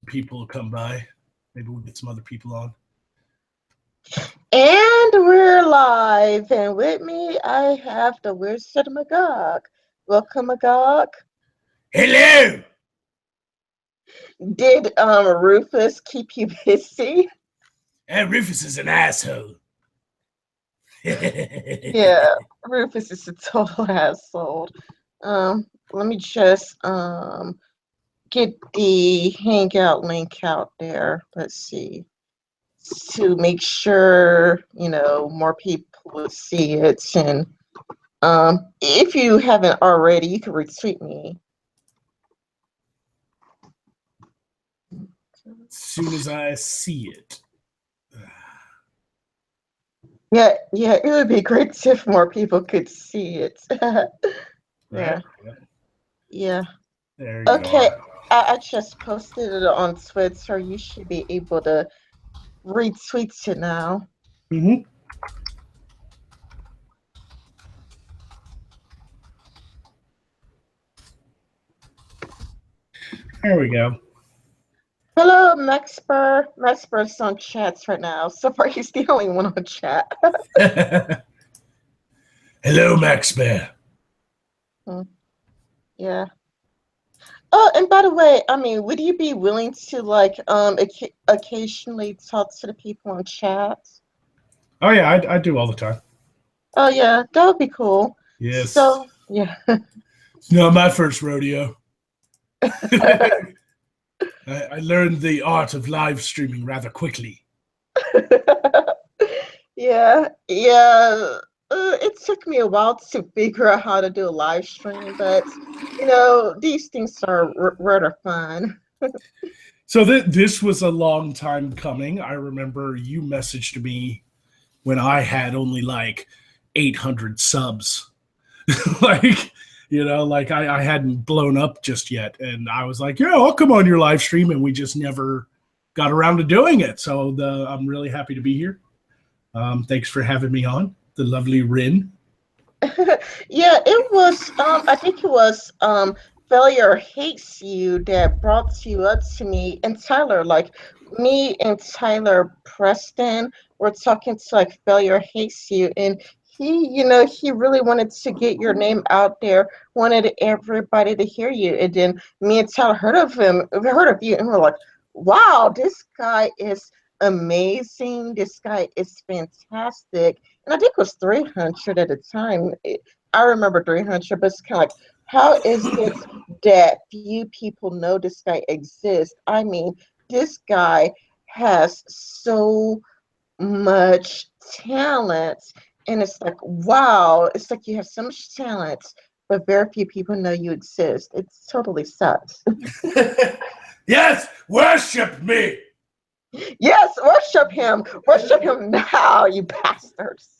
people will come by. Maybe we'll get some other people on. And we're live, and with me I have the Wizard Magog. Welcome, Magog. Hello. Did Rufus keep you busy? Rufus is an asshole. Yeah, Rufus is a total asshole. Let me just get the Hangout link out there. Let's see, to make sure more people will see it. And if you haven't already, you can retweet me. As soon as I see it. Yeah, it would be great if more people could see it. Right? Yeah. There you Okay, are. I just posted it on Twitter. You should be able to retweet it now. Mm-hmm. There we go. Hello, Maxper. Maxper's on chats right now. So far, he's the only one on chat. Hello, Max Bear. Yeah. Oh, and by the way, I mean, would you be willing to occasionally talk to the people on chat? Oh yeah, I do all the time. Oh yeah, that would be cool. Yes. So yeah. It's not my first rodeo. I learned the art of live streaming rather quickly. Yeah. It took me a while to figure out how to do a live stream, but these things are rather fun. So this was a long time coming. I remember you messaged me when I had only like 800 subs. I hadn't blown up just yet. And I was like, yeah, I'll come on your live stream. And we just never got around to doing it. So I'm really happy to be here. Thanks for having me on, the lovely Rin. Yeah, it was, I think it was Failure Hates You that brought you up to me and Tyler. Like, me and Tyler Preston were talking to like Failure Hates You, and he really wanted to get your name out there, wanted everybody to hear you. And then me and Tyler heard of you, and we're like, wow, this guy is amazing. This guy is fantastic. And I think it was 300 at the time. I remember 300, but it's kind of like, how is it that few people know this guy exists? I mean, this guy has so much talent, and it's like, wow, it's like you have so much talent, but very few people know you exist. It totally sucks. Yes, worship me. Yes, worship him now, you bastards.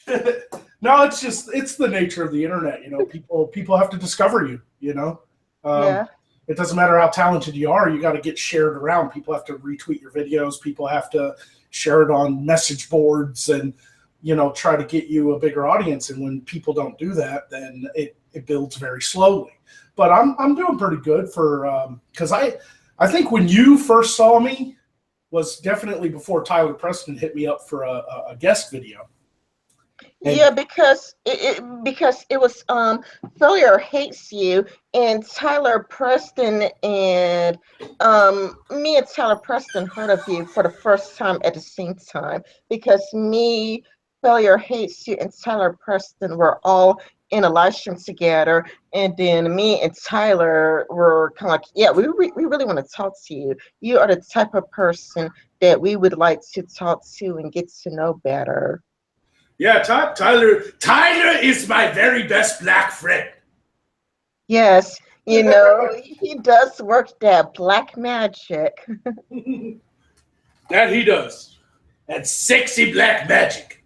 No, it's the nature of the internet. People have to discover you. Yeah. It doesn't matter how talented you are. You got to get shared around. People have to retweet your videos. People have to share it on message boards and, try to get you a bigger audience. And when people don't do that, then it builds very slowly. But I'm doing pretty good because I think when you first saw me was definitely before Tyler Preston hit me up for a guest video. And yeah, because it was Failure Hates You and Tyler Preston, and me and Tyler Preston heard of you for the first time at the same time, because me, Failure Hates You, and Tyler Preston were all in a live stream together, and then me and Tyler were kind of like, yeah, we really want to talk to you. You are the type of person that we would like to talk to and get to know better. yeah, Tyler is my very best black friend. Yes, he does work that black magic. That he does. That sexy black magic.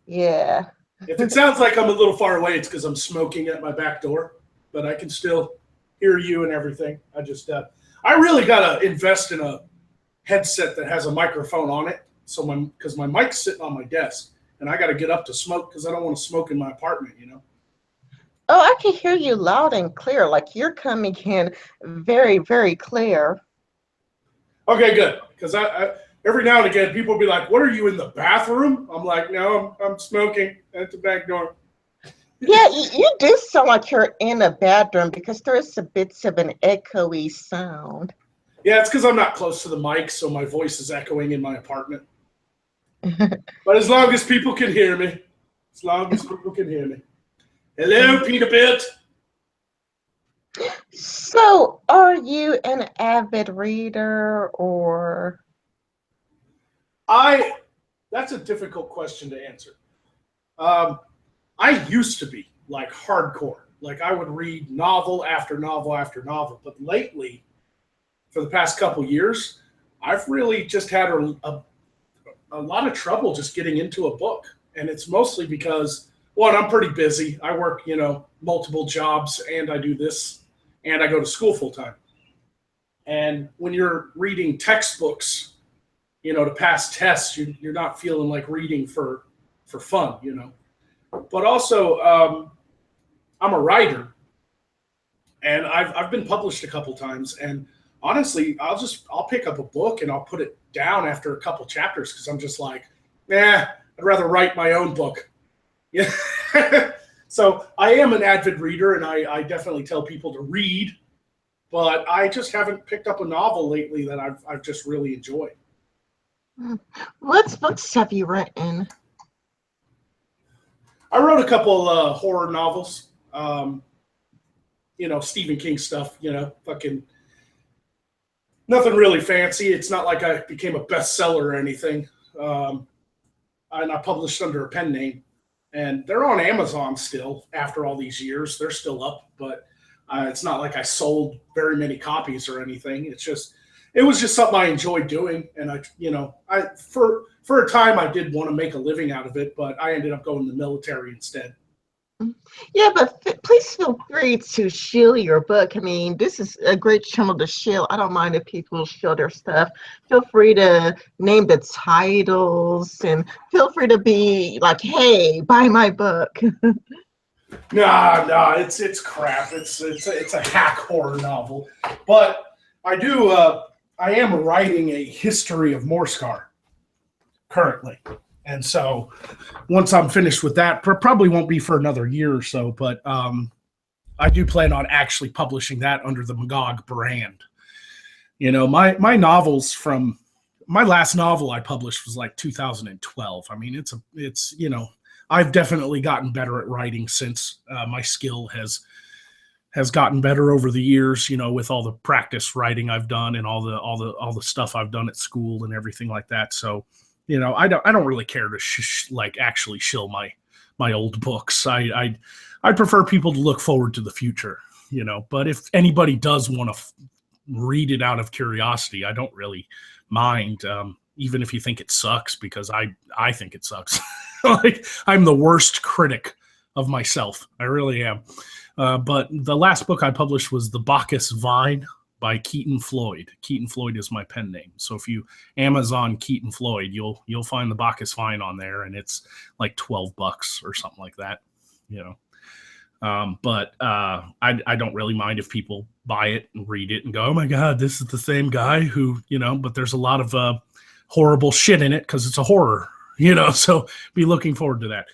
Yeah. If it sounds like I'm a little far away, it's because I'm smoking at my back door, but I can still hear you and everything. I really got to invest in a headset that has a microphone on it, because my mic's sitting on my desk, and I got to get up to smoke because I don't want to smoke in my apartment, Oh, I can hear you loud and clear. Like, you're coming in very, very clear. Okay, good. Because I every now and again, people will be like, "What are you in the bathroom?" I'm like, "No, I'm smoking at the back door." Yeah, you do sound like you're in a bedroom because there's a bits of an echoey sound. Yeah, it's because I'm not close to the mic, so my voice is echoing in my apartment. But as long as people can hear me, as long as people can hear me. Hello, Peter Bit. So, are you an avid reader or? That's a difficult question to answer. I used to be like hardcore. Like I would read novel after novel after novel. But lately, for the past couple years, I've really just had a lot of trouble just getting into a book. And it's mostly because, one, I'm pretty busy. I work, multiple jobs and I do this and I go to school full time. And when you're reading textbooks, to pass tests, you're not feeling like reading for fun. But also, I'm a writer, and I've been published a couple times. And honestly, I'll pick up a book and I'll put it down after a couple chapters because I'm just like, I'd rather write my own book. Yeah. So I am an avid reader, and I definitely tell people to read, but I just haven't picked up a novel lately that I've just really enjoyed. What books have you written? I wrote a couple horror novels. Stephen King stuff. Fucking nothing really fancy. It's not like I became a bestseller or anything. And I published under a pen name, and they're on Amazon still after all these years. They're still up, but it's not like I sold very many copies or anything. It was just something I enjoyed doing, and I for a time I did want to make a living out of it, but I ended up going to the military instead. Yeah, but please feel free to shill your book. I mean, this is a great channel to shill. I don't mind if people shill their stuff. Feel free to name the titles and feel free to be like, hey, buy my book. Nah, it's crap. It's a hack horror novel, but I am writing a history of Morskar currently. And so once I'm finished with that, probably won't be for another year or so, but I do plan on actually publishing that under the Magog brand. My novels from my last novel I published was like 2012. I mean, it's I've definitely gotten better at writing since my skill has gotten better over the years, with all the practice writing I've done and all the stuff I've done at school and everything like that. So, I don't really care to actually shill my old books. I prefer people to look forward to the future, but if anybody does want to read it out of curiosity, I don't really mind. Even if you think it sucks, because I think it sucks. Like I'm the worst critic of myself. I really am. But the last book I published was The Bacchus Vine by Keaton Floyd. Keaton Floyd is my pen name. So if you Amazon Keaton Floyd, you'll find The Bacchus Vine on there, and it's like $12 or something like that. But I don't really mind if people buy it and read it and go, oh my God, this is the same guy who, but there's a lot of horrible shit in it because it's a horror, so be looking forward to that,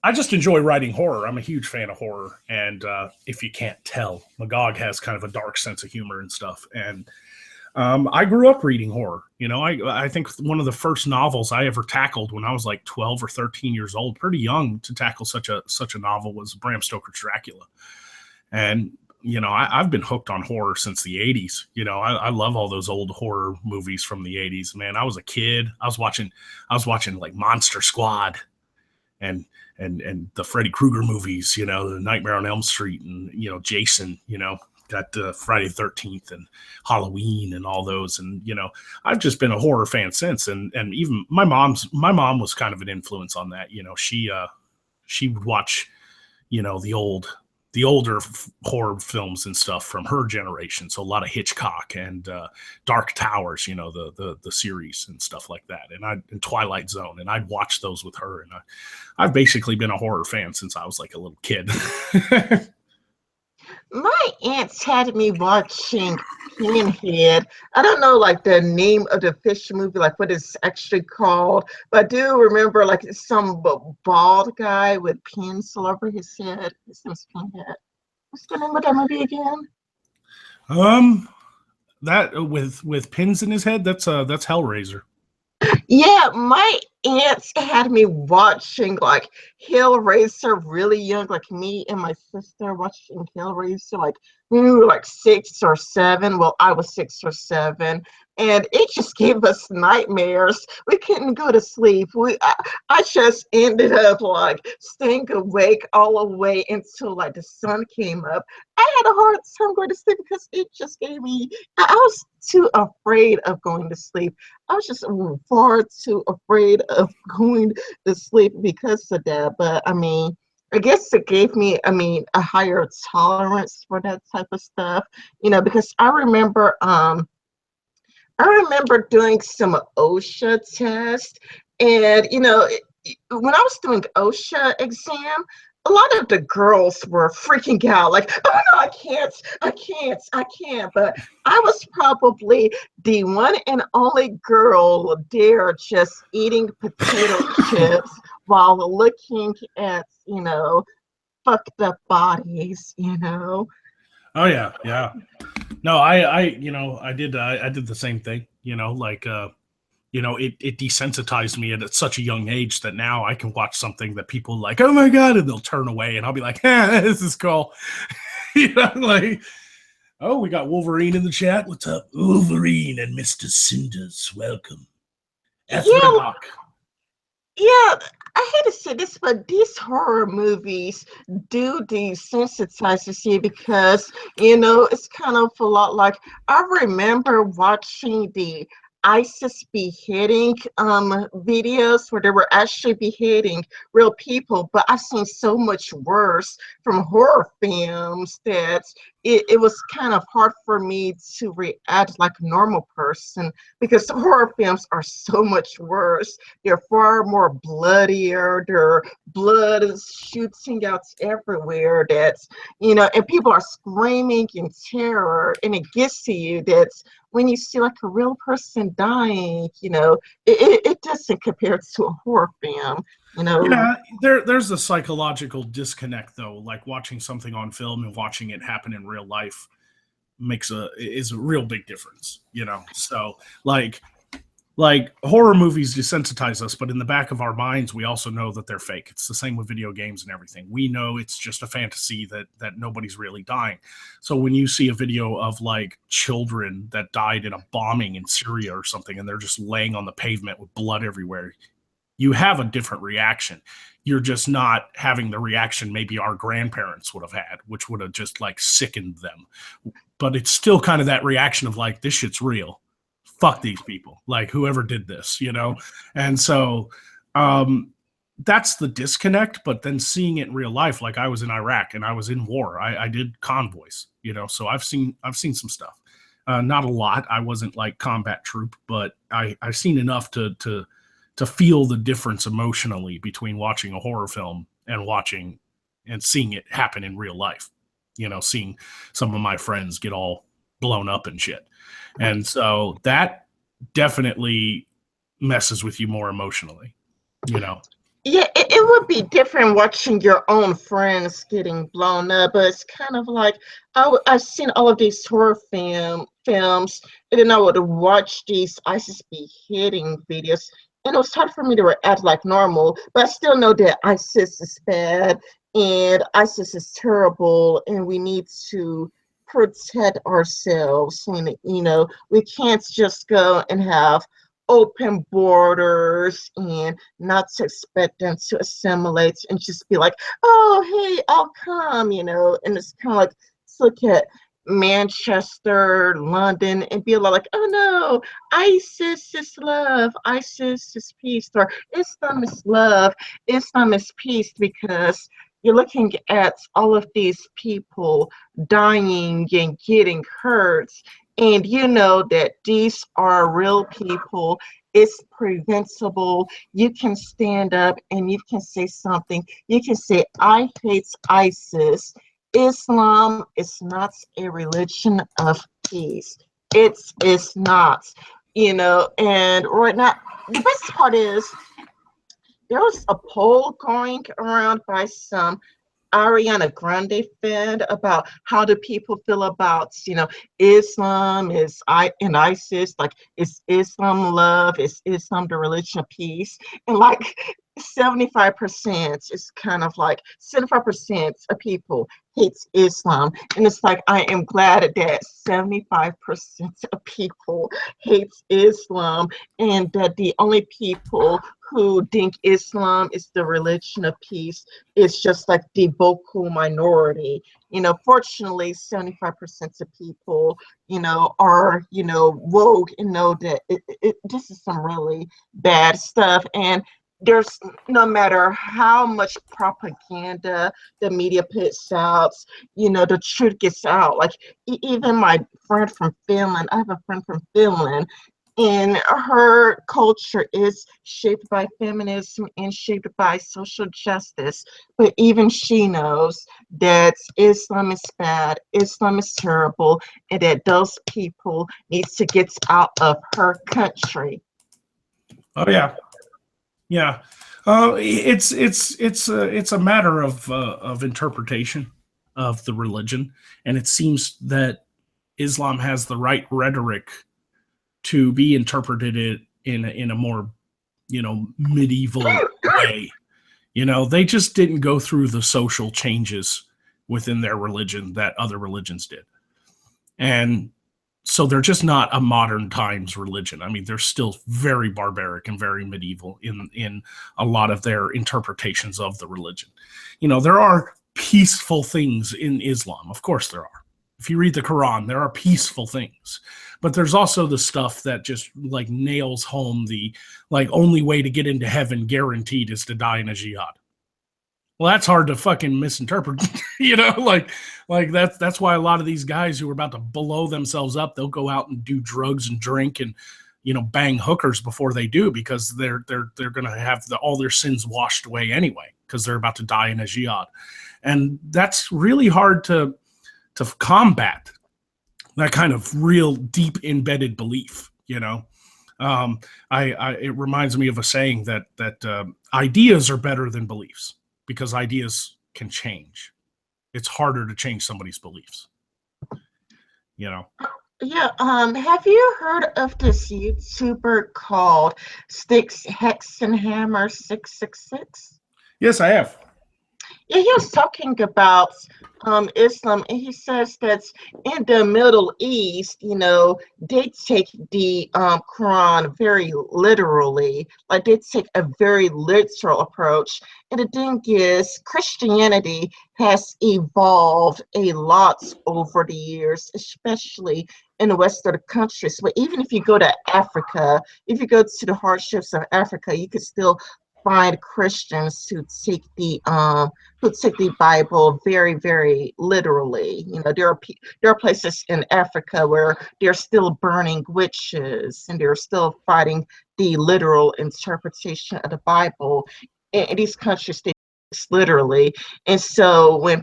I just enjoy writing horror. I'm a huge fan of horror. And if you can't tell, Magog has kind of a dark sense of humor and stuff. And I grew up reading horror. I think one of the first novels I ever tackled when I was like 12 or 13 years old, pretty young to tackle such a novel, was Bram Stoker's Dracula. And, I've been hooked on horror since the 80s. I love all those old horror movies from the 80s, man. I was a kid. I was watching like Monster Squad and the Freddy Krueger movies, the Nightmare on Elm Street, and Jason, got Friday the 13th and Halloween and all those, and I've just been a horror fan since, and even my mom was kind of an influence on that. She would watch the older horror films and stuff from her generation. So a lot of Hitchcock and Dark Towers, the series and stuff like that. And Twilight Zone. And I'd watch those with her. And I've basically been a horror fan since I was like a little kid. My aunts had me watching Pinhead. I don't know like the name of the fish movie, like what it's actually called, but I do remember like some bald guy with pins all over his head. His name's Pinhead. What's the name of that movie again? Um, that with pins in his head, that's Hellraiser. Yeah, my aunts had me watching like Hellraiser really young, like me and my sister watching Hellraiser like when we were like 6 or 7. Well, I was 6 or 7, and it just gave us nightmares. We couldn't go to sleep. I just ended up like staying awake all the way until like the sun came up. I had a hard time going to sleep because it just gave me. I was too afraid of going to sleep. I was just far too afraid of going to sleep because of that. But I mean, I guess it gave me, I mean, a higher tolerance for that type of stuff, because I remember doing some OSHA tests, and when I was doing OSHA exam, a lot of the girls were freaking out, like, "Oh no, I can't, I can't, I can't." But I was probably the one and only girl there, just eating potato chips while looking at fucked up bodies. Oh yeah, yeah. No, I did the same thing. It desensitized me at such a young age that now I can watch something that people like, oh my god, and they'll turn away, and I'll be like, this is cool. Like, oh, we got Wolverine in the chat. What's up, Wolverine and Mister Cinders? Welcome, Yeah, Ethridok. yeah, I hate to say this, but these horror movies do desensitize you because, it's kind of a lot like I remember watching the ISIS beheading videos where they were actually beheading real people, but I've seen so much worse from horror films that it was kind of hard for me to react like a normal person because horror films are so much worse. They're far more bloodier. Their blood is shooting out everywhere. And people are screaming in terror, and it gets to you. That's when you see like a real person dying. It doesn't compare to a horror film. You know, Yeah, there's a psychological disconnect though. Like watching something on film and watching it happen in real life is a real big difference. So like horror movies desensitize us, but in the back of our minds, we also know that they're fake. It's the same with video games and everything. We know it's just a fantasy that nobody's really dying. So when you see a video of like children that died in a bombing in Syria or something, and they're just laying on the pavement with blood everywhere, you have a different reaction. You're just not having the reaction maybe our grandparents would have had, which would have just like sickened them. But it's still kind of that reaction of like, this shit's real. Fuck these people. Like whoever did this. And so that's the disconnect. But then seeing it in real life, like I was in Iraq and I was in war. I did convoys. So I've seen some stuff. Not a lot. I wasn't like combat troop, but I've seen enough to feel the difference emotionally between watching a horror film and watching and seeing it happen in real life. Seeing some of my friends get all blown up and shit. And so that definitely messes with you more emotionally. Yeah, it would be different watching your own friends getting blown up, but it's kind of like I've seen all of these horror films, and then I would watch these ISIS beheading videos, and it was hard for me to react like normal, but I still know that ISIS is bad and ISIS is terrible, and we need to protect ourselves. And we can't just go and have open borders and not to expect them to assimilate and just be like, "Oh, hey, I'll come." And it's kind of like, look at Manchester, London, and be like, "Oh no, ISIS is love, ISIS is peace, or Islam is love, Islam is peace," because you're looking at all of these people dying and getting hurt, and you know that these are real people. It's preventable. You can stand up and you can say something. You can say, "I hate ISIS," Islam is not a religion of peace. It's not, and right now, the best part is there was a poll going around by some Ariana Grande fan about how do people feel about, Islam and ISIS, like, is Islam love? Is Islam the religion of peace? And like 75% is kind of like 75% of people hates Islam. And it's like, I am glad that 75% of people hates Islam, and that the only people who think Islam is the religion of peace is just like the vocal minority. Fortunately, 75% of people, are, woke and know that this is some really bad stuff. And there's, no matter how much propaganda the media puts out, the truth gets out. Like, even my friend from Finland, I have a friend from Finland, and her culture is shaped by feminism and shaped by social justice. But even she knows that Islam is bad, Islam is terrible, and that those people need to get out of her country. Oh yeah, yeah. It's a matter of interpretation of the religion, and it seems that Islam has the right rhetoric to be interpreted in a more, medieval way. They just didn't go through the social changes within their religion that other religions did. And so they're just not a modern times religion. I mean, they're still very barbaric and very medieval in a lot of their interpretations of the religion. There are peaceful things in Islam. Of course there are. If you read the Quran, there are peaceful things. But there's also the stuff that just like nails home the like only way to get into heaven guaranteed is to die in a jihad. Well, that's hard to fucking misinterpret, like that's why a lot of these guys who are about to blow themselves up, they'll go out and do drugs and drink and bang hookers before they do, because they're going to have all their sins washed away anyway, because they're about to die in a jihad. And that's really hard to combat, that kind of real deep embedded belief. It reminds me of a saying that ideas are better than beliefs, because ideas can change. It's harder to change somebody's beliefs. Yeah. Have you heard of this YouTuber called Sticks Hexenhammer 666? Yes, I have. Yeah, he was talking about Islam, and he says that in the Middle East, they take the Quran very literally. Like, they take a very literal approach. And the thing is, Christianity has evolved a lot over the years, especially in the Western countries. But even if you go to Africa, if you go to the hardships of Africa, you could still find Christians who take the Bible very, very literally. There are places in Africa where they're still burning witches, and they're still fighting the literal interpretation of the Bible. In these countries, they literally. And so when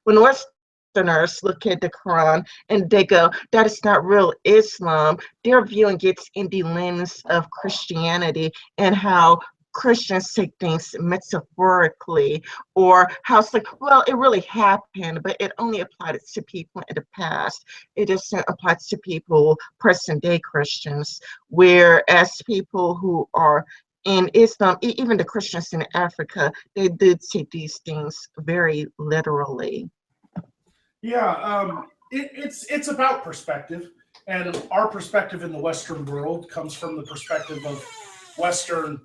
Westerners look at the Quran and they go, that is not real Islam, they're viewing it in the lens of Christianity, and how Christians take things metaphorically, or how it's like, well, it really happened, but it only applied to people in the past. It doesn't apply to people, present day Christians, whereas people who are in Islam, even the Christians in Africa, they did take these things very literally. Yeah, it's about perspective, and our perspective in the Western world comes from the perspective of Western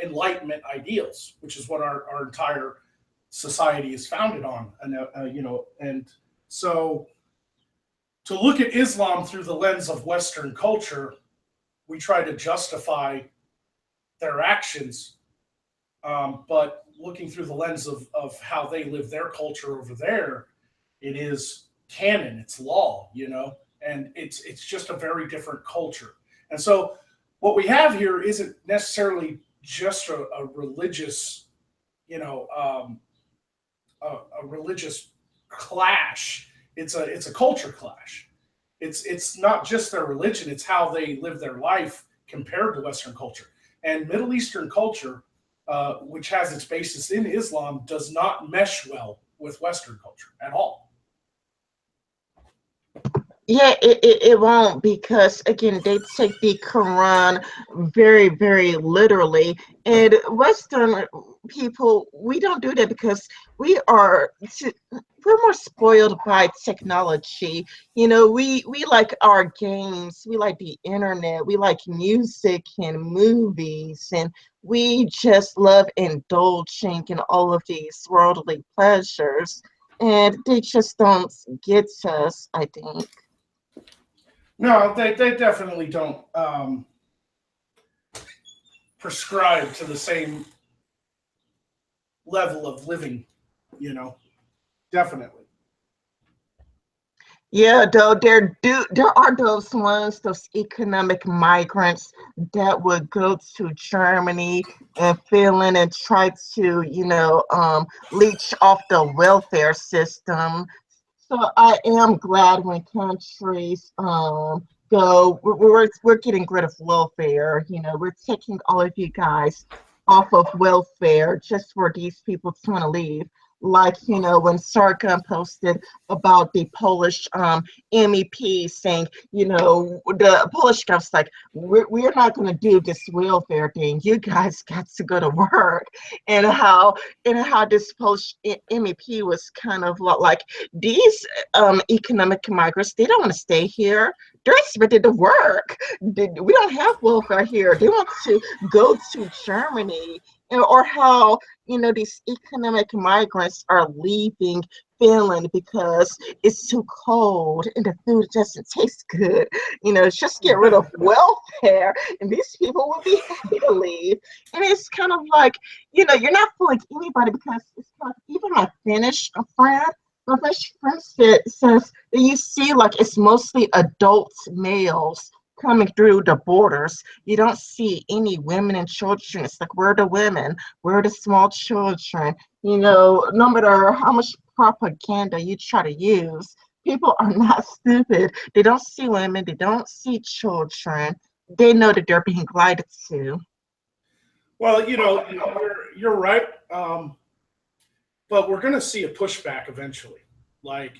Enlightenment ideals, which is what our entire society is founded on. And so to look at Islam through the lens of Western culture, we try to justify their actions, but looking through the lens of how they live their culture over there, it is canon, it's law, and it's just a very different culture. And so what we have here isn't necessarily just a religious, a religious clash. It's a culture clash. It's not just their religion; it's how they live their life compared to Western culture. And Middle Eastern culture, which has its basis in Islam, does not mesh well with Western culture at all. Yeah, it won't, because again they take the Quran very, very literally. And Western people, we don't do that because we are we're more spoiled by technology. We like our games, we like the internet, we like music and movies, and we just love indulging in all of these worldly pleasures. And they just don't get us, I think. No, they definitely don't prescribe to the same level of living, you know, definitely. Yeah, though there are those economic migrants that would go to Germany and Finland and try to, leech off the welfare system. So I am glad when countries go, we're getting rid of welfare. We're taking all of you guys off of welfare just for these people to want to leave. Like, when Sargon posted about the Polish MEP saying, the Polish government's like, we're not going to do this welfare thing. You guys got to go to work. And how this Polish MEP was kind of like, these economic migrants, they don't want to stay here. They're expected to work. We don't have welfare here. They want to go to Germany. Or how, these economic migrants are leaving Finland because it's too cold and the food doesn't taste good. Just get rid of welfare and these people will be happy to leave. And it's kind of like, you're not fooling anybody, because it's kind of, even my Finnish friend, my Finnish friend says that you see, like, it's mostly adult males coming through the borders. You don't see any women and children. It's like, where are the women? Where are the small children? No matter how much propaganda you try to use, people are not stupid. They don't see women. They don't see children. They know that they're being lied to. Well, you're right. But we're going to see a pushback eventually. Like,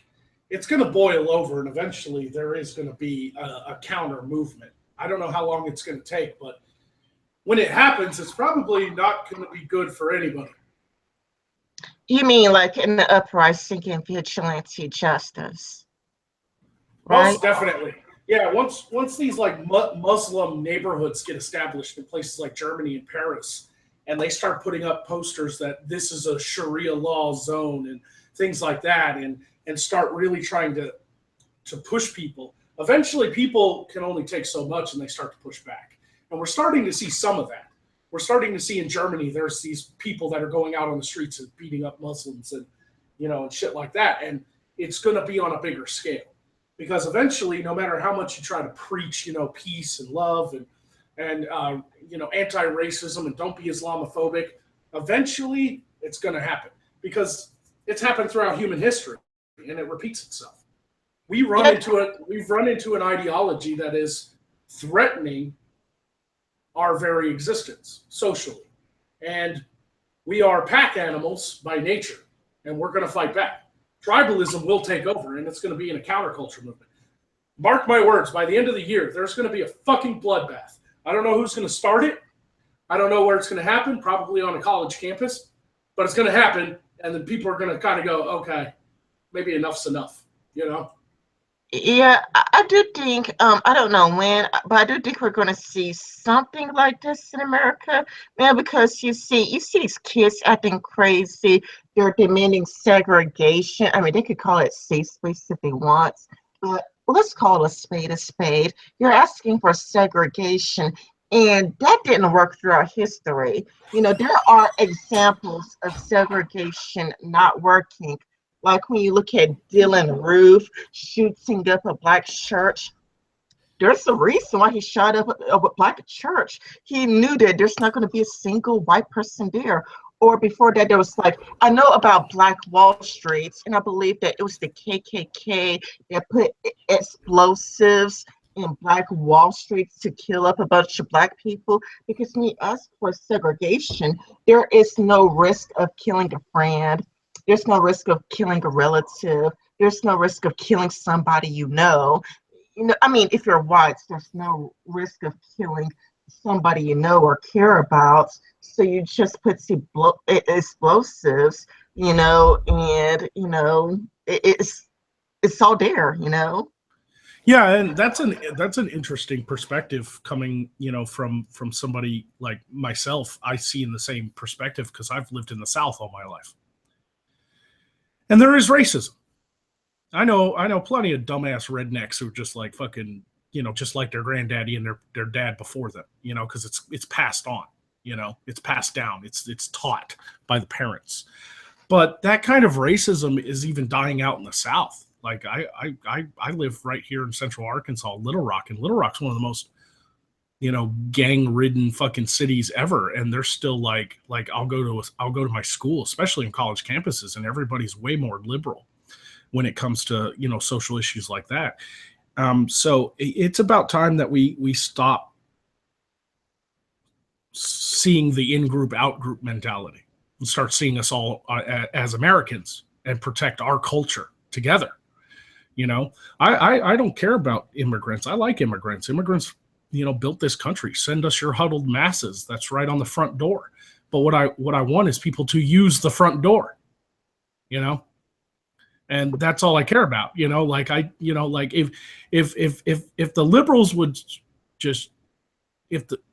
it's going to boil over, and eventually there is going to be a counter movement. I don't know how long it's going to take, but when it happens, it's probably not going to be good for anybody. You mean like an uprising in vigilante justice, right? Most definitely. Yeah, once these like Muslim neighborhoods get established in places like Germany and Paris, and they start putting up posters that this is a Sharia law zone and things like that, and start really trying to push people. Eventually, people can only take so much, and they start to push back. And we're starting to see some of that. We're starting to see in Germany, there's these people that are going out on the streets and beating up Muslims and and shit like that. And it's going to be on a bigger scale, because eventually, no matter how much you try to preach, peace and love and anti-racism and don't be Islamophobic, eventually it's going to happen, because it's happened throughout human history and it repeats itself. We've run into an ideology that is threatening our very existence socially. And we are pack animals by nature, and we're going to fight back. Tribalism will take over, and it's going to be in a counterculture movement. Mark my words, by the end of the year, there's going to be a fucking bloodbath. I don't know who's going to start it. I don't know where it's going to happen, probably on a college campus, but it's going to happen, and then people are going to kind of go, okay, maybe enough's enough, Yeah, I do think, I don't know when, but I do think we're going to see something like this in America, man, because you see these kids acting crazy. They're demanding segregation. I mean, they could call it safe space if they want, but let's call a spade a spade. You're asking for segregation, and that didn't work throughout history. There are examples of segregation not working. Like when you look at Dylan Roof shooting up a black church, there's a reason why he shot up a black church. He knew that there's not going to be a single white person there. or before that, there was like, I know about Black Wall Street, and I believe that it was the KKK that put explosives in Black Wall Street to kill up a bunch of Black people. Because to me, as for segregation, there is no risk of killing a friend. There's no risk of killing a relative. There's no risk of killing somebody you know. I mean, if you're white, there's no risk of killing somebody you know or care about. So you just put explosives, and it's all there. Yeah, and that's an interesting perspective coming, from somebody like myself. I see in the same perspective because I've lived in the South all my life. And there is racism. I know plenty of dumbass rednecks who are just like fucking, just like their granddaddy and their dad before them, because it's passed on, it's passed down, it's taught by the parents. But that kind of racism is even dying out in the South. Like I live right here in Central Arkansas, Little Rock, and Little Rock's one of the most, gang-ridden fucking cities ever, and they're still like I'll go to my school, especially in college campuses, and everybody's way more liberal when it comes to social issues like that. So it's about time that we stop seeing the in-group out-group mentality and start seeing us all as Americans and protect our culture together. I don't care about immigrants. I like immigrants. Immigrants, built this country. Send us your huddled masses. That's right on the front door. But what I want is people to use the front door, and that's all I care about. Like if the liberals would just,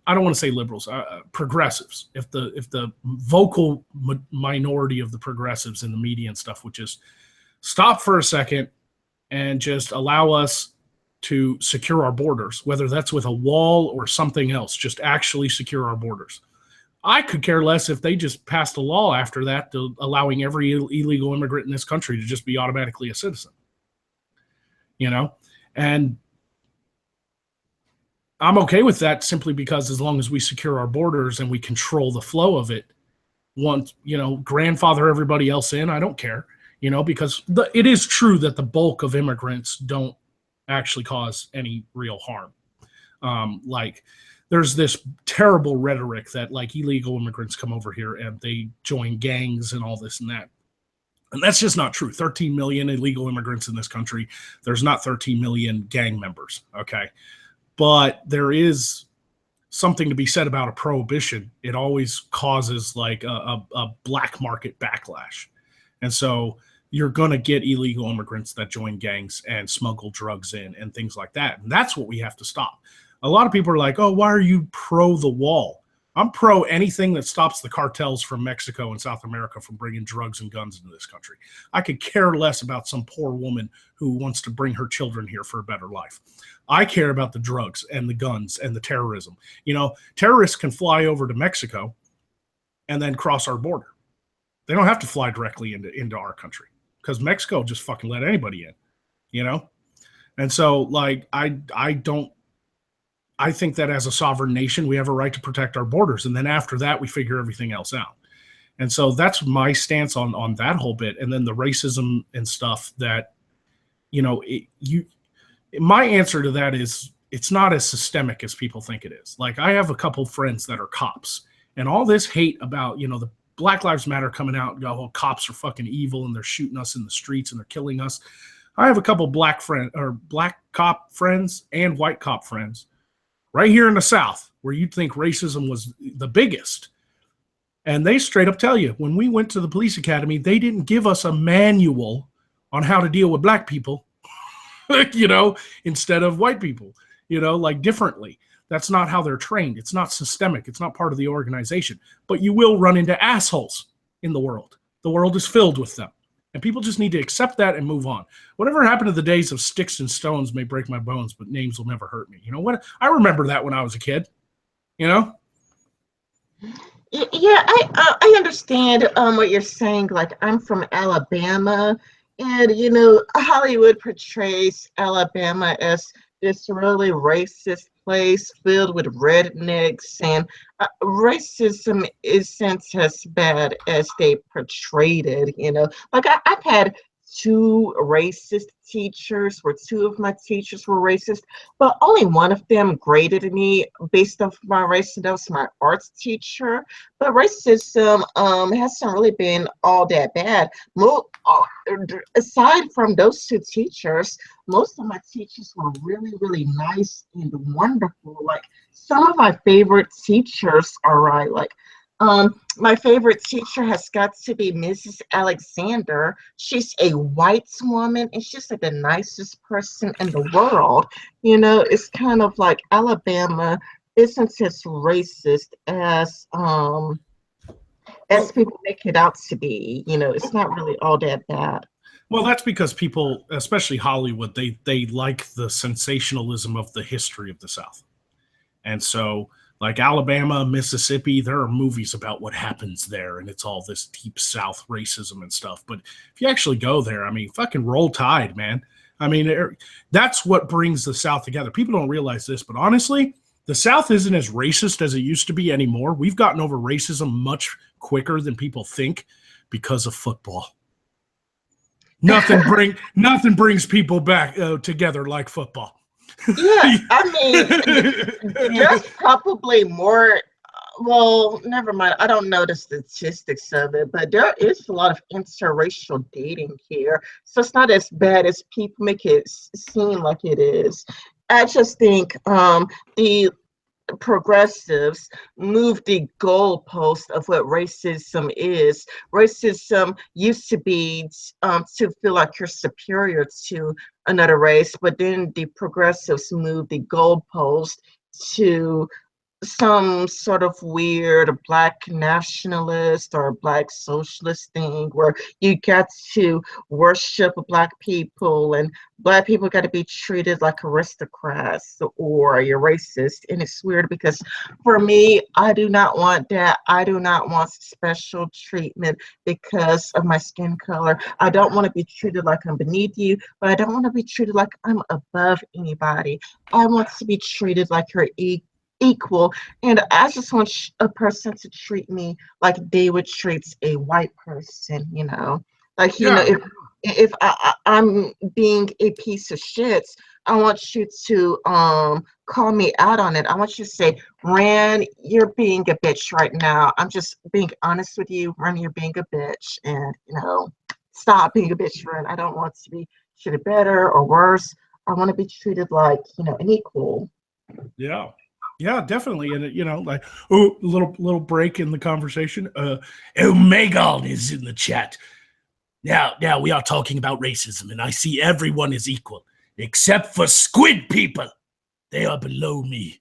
I don't want to say liberals, progressives, if the vocal minority of the progressives in the media and stuff would just stop for a second and just allow us to secure our borders, whether that's with a wall or something else, just actually secure our borders. I could care less if they just passed a law after that to allowing every illegal immigrant in this country to just be automatically a citizen. And I'm okay with that simply because as long as we secure our borders and we control the flow of it, once, grandfather everybody else in, I don't care, because it is true that the bulk of immigrants don't actually cause any real harm. Like there's this terrible rhetoric that like illegal immigrants come over here and they join gangs and all this and that. And that's just not true. 13 million illegal immigrants in this country. There's not 13 million gang members. Okay. But there is something to be said about a prohibition. It always causes like a black market backlash. And so you're going to get illegal immigrants that join gangs and smuggle drugs in and things like that. And that's what we have to stop. A lot of people are like, oh, why are you pro the wall? I'm pro anything that stops the cartels from Mexico and South America from bringing drugs and guns into this country. I could care less about some poor woman who wants to bring her children here for a better life. I care about the drugs and the guns and the terrorism. Terrorists can fly over to Mexico and then cross our border. They don't have to fly directly into our country because Mexico just fucking let anybody in, And so like, I think that as a sovereign nation, we have a right to protect our borders. And then after that, we figure everything else out. And so that's my stance on that whole bit. And then the racism and stuff that, my answer to that is it's not as systemic as people think it is. Like I have a couple friends that are cops and all this hate about, the Black Lives Matter coming out and go, oh, cops are fucking evil and they're shooting us in the streets and they're killing us. I have a couple black cop friends and white cop friends right here in the South, where you'd think racism was the biggest. And they straight up tell you, when we went to the police academy, they didn't give us a manual on how to deal with black people, instead of white people, like differently. That's not how they're trained. It's not systemic. It's not part of the organization. But you will run into assholes in the world. The world is filled with them. And people just need to accept that and move on. Whatever happened to the days of sticks and stones may break my bones, but names will never hurt me. You know what? I remember that when I was a kid, Yeah, I understand what you're saying. Like, I'm from Alabama, and, Hollywood portrays Alabama as this really racist place filled with rednecks, and racism isn't as bad as they portrayed it. Like I've had two racist teachers, where two of my teachers were racist, but only one of them graded me based off my race, and that was my arts teacher. But racism hasn't really been all that bad. Aside from those two teachers, most of my teachers were really, really nice and wonderful. Like some of my favorite teachers are right. Like my favorite teacher has got to be Mrs. Alexander. She's a white woman, and she's like the nicest person in the world. It's kind of like Alabama isn't as racist as people make it out to be. It's not really all that bad. Well, that's because people, especially Hollywood, they like the sensationalism of the history of the South. And so, like Alabama, Mississippi, there are movies about what happens there, and it's all this deep South racism and stuff. But if you actually go there, I mean, fucking Roll Tide, man. I mean, that's what brings the South together. People don't realize this, but honestly, the South isn't as racist as it used to be anymore. We've gotten over racism much quicker than people think because of football. Nothing brings people back together like football. Yeah, I mean, there's probably more. Well, never mind. I don't know the statistics of it, but there is a lot of interracial dating here. So it's not as bad as people make it seem like it is. I just think the progressives move the goalpost of what racism is. Racism used to be to feel like you're superior to another race, but then the progressives move the goalpost to some sort of weird black nationalist or black socialist thing where you got to worship black people, and black people got to be treated like aristocrats or you're racist. And it's weird because for me, I do not want that. I do not want special treatment because of my skin color. I don't want to be treated like I'm beneath you, but I don't want to be treated like I'm above anybody. I want to be treated like you're equal, and I just want a person to treat me like they would treat a white person. Like if I'm being a piece of shit, I want you to call me out on it. I want you to say, Ran, you're being a bitch right now. I'm just being honest with you, Ran, you're being a bitch, and stop being a bitch, Ran. I don't want to be treated better or worse. I want to be treated like an equal. Yeah, definitely. And like, little break in the conversation. Magog is in the chat. Now we are talking about racism, and I see everyone is equal except for squid people. They are below me.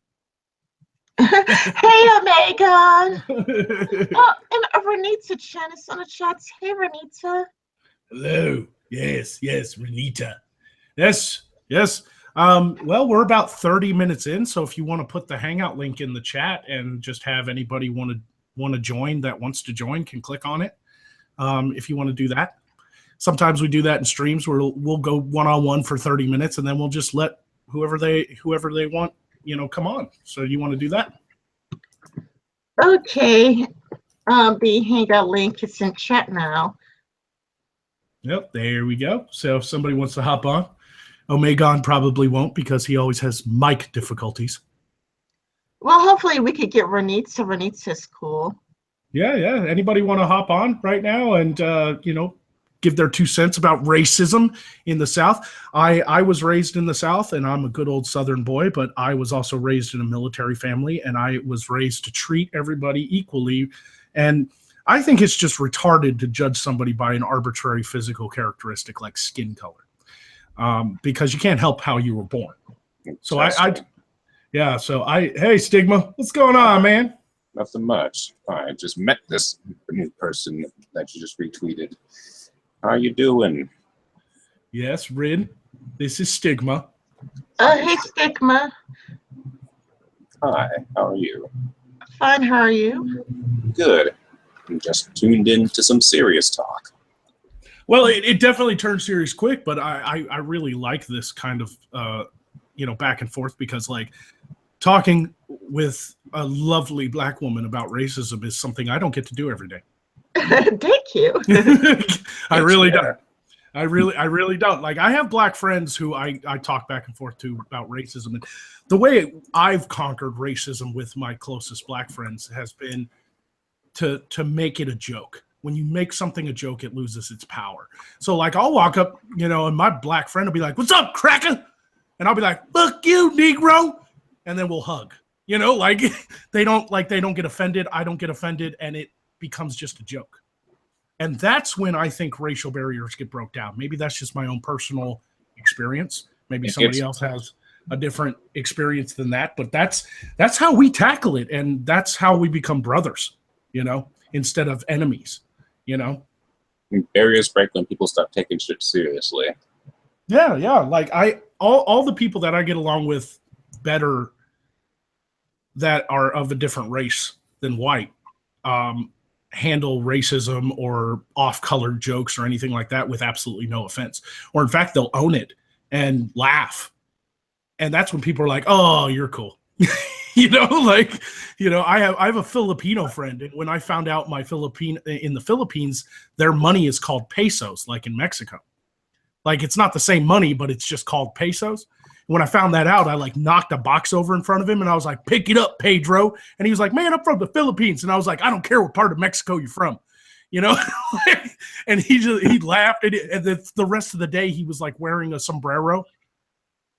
Hey, Omega. And Renita Chen is on the chat. Hey, Renita. Hello. Yes, Renita. Yes. Well, we're about 30 minutes in, so if you want to put the Hangout link in the chat and just have anybody want to join that wants to join can click on it. If you want to do that. Sometimes we do that in streams where we'll go one-on-one for 30 minutes, and then we'll just let whoever they want, come on. So you want to do that? Okay. The Hangout link is in chat now. Yep, there we go. So if somebody wants to hop on, Omegon probably won't because he always has mic difficulties. Well, hopefully we could get Renita. Renita's cool. Yeah. Anybody want to hop on right now and, give their 2 cents about racism in the South? I was raised in the South, and I'm a good old Southern boy, but I was also raised in a military family, and I was raised to treat everybody equally. And I think it's just retarded to judge somebody by an arbitrary physical characteristic like skin color. Because you can't help how you were born. So hey, Stigma, what's going on, man? Nothing much. I just met this new person that you just retweeted. How you doing? Yes, Rin. This is Stigma. Hey, Stigma. Hi, how are you? Fine, how are you? Good. I'm just tuned in to some serious talk. Well, it definitely turned serious quick, but I really like this kind of, back and forth because, like, talking with a lovely black woman about racism is something I don't get to do every day. Thank you. I really don't. I really don't. Like, I have black friends who I talk back and forth to about racism. And the way I've conquered racism with my closest black friends has been to make it a joke. When you make something a joke, it loses its power. So, like, I'll walk up, and my black friend will be like, "What's up, cracker?" And I'll be like, "Fuck you, Negro." And then we'll hug. Like, they don't get offended. I don't get offended. And it becomes just a joke. And that's when I think racial barriers get broke down. Maybe that's just my own personal experience. Maybe somebody else has a different experience than that. But that's how we tackle it. And that's how we become brothers, instead of enemies, Barriers break when people stop taking shit seriously. Yeah. Like, all the people that I get along with better that are of a different race than white, handle racism or off-colored jokes or anything like that with absolutely no offense. Or in fact, they'll own it and laugh. And that's when people are like, "Oh, you're cool." I have a Filipino friend, and when I found out in the Philippines, their money is called pesos, like in Mexico. Like, it's not the same money, but it's just called pesos. When I found that out, I knocked a box over in front of him, and I was like, "Pick it up, Pedro." And he was like, "Man, I'm from the Philippines." And I was like, "I don't care what part of Mexico you're from," And he laughed, and the rest of the day he was like wearing a sombrero,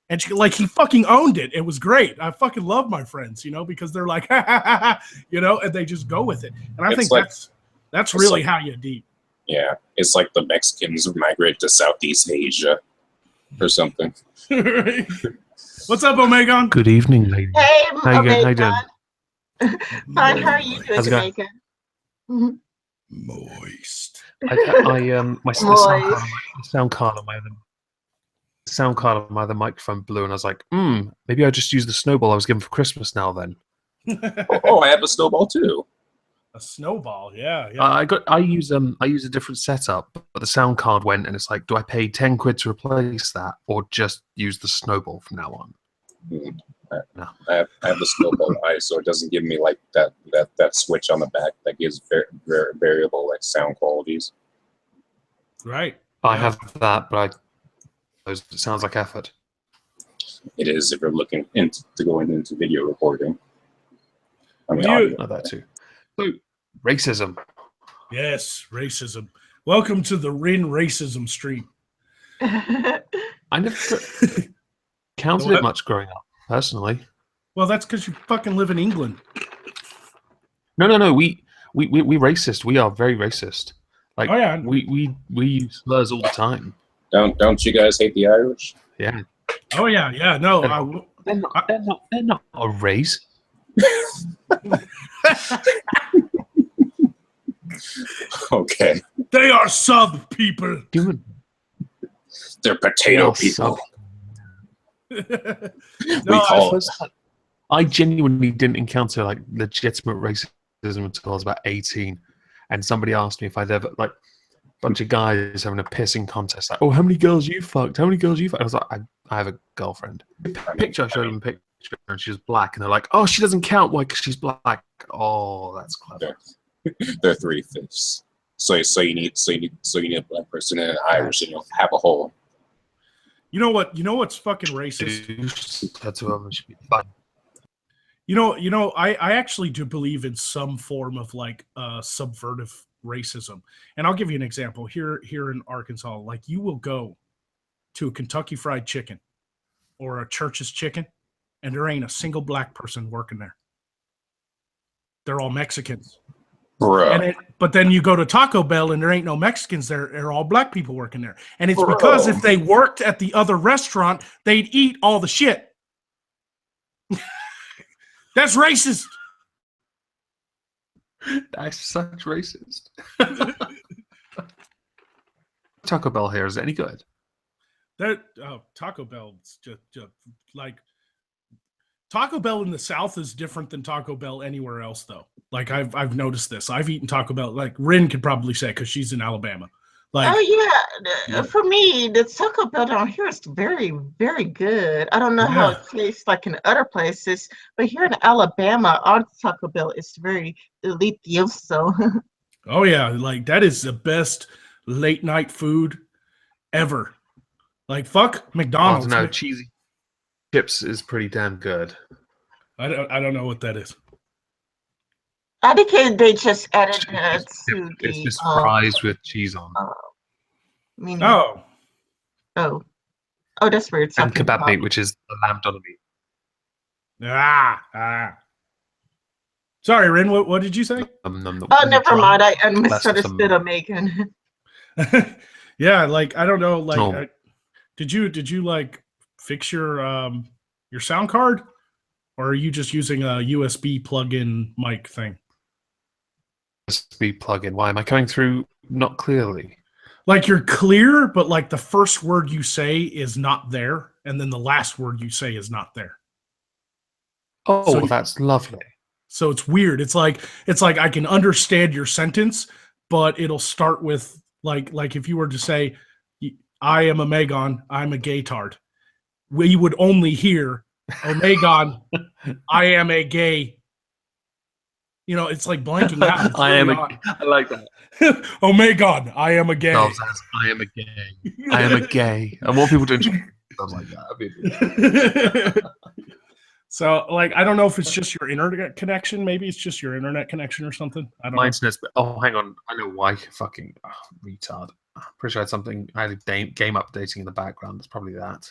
and he fucking owned it. It was great. I fucking love my friends, because they're like, "Ha, ha, ha, ha," and they just go with it. And I think that's really how you deep. Yeah, it's like the Mexicans migrate to Southeast Asia or something. What's up, Omegon? Good evening, ladies. Hey, How you doing? Fine. How are you doing, Jamaica? Moist. My sound card on my other microphone blew, and I was like, maybe I just use the snowball I was given for Christmas now. Then. I have a snowball too. A snowball, yeah. I use a different setup, but the sound card went, and it's like, do I pay 10 quid to replace that, or just use the snowball from now on? No. I have the snowball so it doesn't give me like that switch on the back that gives very variable like sound qualities. Right. I have that, but it sounds like effort. It is if you're looking into going into video recording. I mean, That too. So, racism. Yes, racism. Welcome to the Rin racism stream. I never counted it much growing up, personally. Well, that's because you fucking live in England. No. We racist. We are very racist. Like, oh, yeah. we use slurs all the time. Don't you guys hate the Irish? Yeah. Oh yeah. No, they're not a race. Okay. They are sub people. They're potato people. I genuinely didn't encounter like legitimate racism until I was about 18, and somebody asked me if I'd ever like a bunch of guys having a pissing contest. Like, "Oh, how many girls you fucked? How many girls you fucked?" I was like, I have a girlfriend. I showed them a picture, and she was black, and they're like, "Oh, she doesn't count. Why? Because she's black." Oh, that's clever. They're 3/5. So you need a black person and an Irish, and you'll have a whole. You know what's fucking racist? That's who should be fine. I actually do believe in some form of like subvertive racism. And I'll give you an example. Here in Arkansas, like, you will go to a Kentucky Fried Chicken or a Church's Chicken, and there ain't a single black person working there. They're all Mexicans. Bro. But then you go to Taco Bell and there ain't no Mexicans there. They're all black people working there. And it's because if they worked at the other restaurant, they'd eat all the shit. That's racist. That's such racist. Taco Bell here, is it any good? Taco Bell's just like Taco Bell in the South is different than Taco Bell anywhere else, though. Like, I've noticed this. I've eaten Taco Bell. Like, Rin could probably say, because she's in Alabama. Oh yeah, Yeah. for me, the Taco Bell down here is very, very good. I don't know how Yeah. it tastes like in other places, but here in Alabama, our Taco Bell is very delicioso. Oh yeah, like that is the best late night food ever. Like fuck I don't McDonald's. know. Cheesy chips is pretty damn good. I don't know what that is. I think they just added that It's to it's the just fries with cheese on. meaning. Oh, Oh, that's weird. And Talking kebab about. meat, which is the lamb doner meat. ah. Sorry, Rin. What did you say? Oh, never mind. I less of misunderstood them. Megan. Yeah, like I don't know. Like, Oh. did you like fix your sound card, or are you just using a USB plug-in mic thing? USB plug-in. Why am I coming through not clearly? Like you're clear, but like the first word you say is not there, and then the last word you say is not there. Oh, So- that's lovely. So it's weird. It's like I can understand your sentence, but it'll start with like if you were to say, "I am a Megon, I'm a gaytard," we would only hear, "Oh Megon, I am a gay." You know, it's like blanking out. It's I really am. I like that. Oh Megon, I am a gay. As I am a gay. I am a gay. I want people to introduce themselves like that. So, like, I don't know if it's just your internet connection. Maybe it's just your internet connection or something. I don't My know. internet's. Oh, hang on. I know why. Fucking retard. Pretty sure I had something. I had a game updating in the background. That's probably that.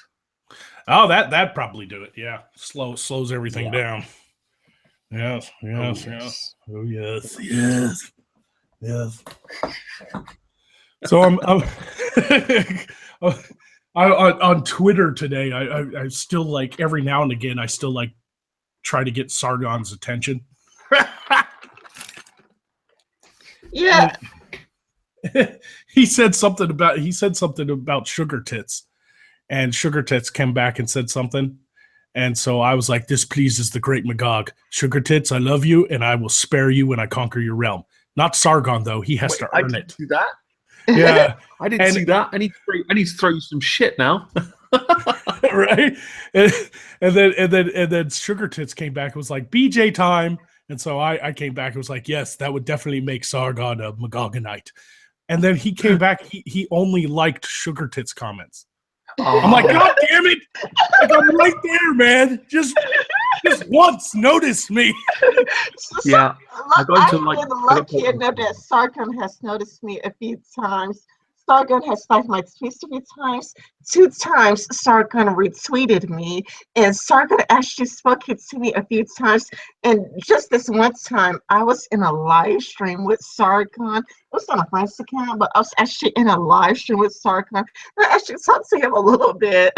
Oh, that'd probably do it. Yeah, slows everything down. Yes. Oh yes. So I'm on Twitter today. I still like every now and again. I still like try to get Sargon's attention. Yeah. he said something about sugar tits, and sugar tits came back and said something. And so I was like, this pleases the great Magog. Sugar tits, I love you, and I will spare you when I conquer your realm. Not Sargon, though. He has to earn it. See that? Yeah. I didn't see that. I need to throw you some shit now. Right? And then Sugar Tits came back and was like, BJ time. And so I came back and was like, yes, that would definitely make Sargon a Magogonite. And then he came back, he only liked Sugar Tits comments. Oh. I'm like, God damn it! Like, I'm right there, man. Just once, notice me. Yeah, I've been lucky enough that Sargon has noticed me a few times. Sargon has liked my tweets a few times. 2 times, Sargon retweeted me, and Sargon actually spoke it to me a few times. And just this one time, I was in a live stream with Sargon. It was on a friend's account, but I was actually in a live stream with Sargon. I actually talked to him a little bit.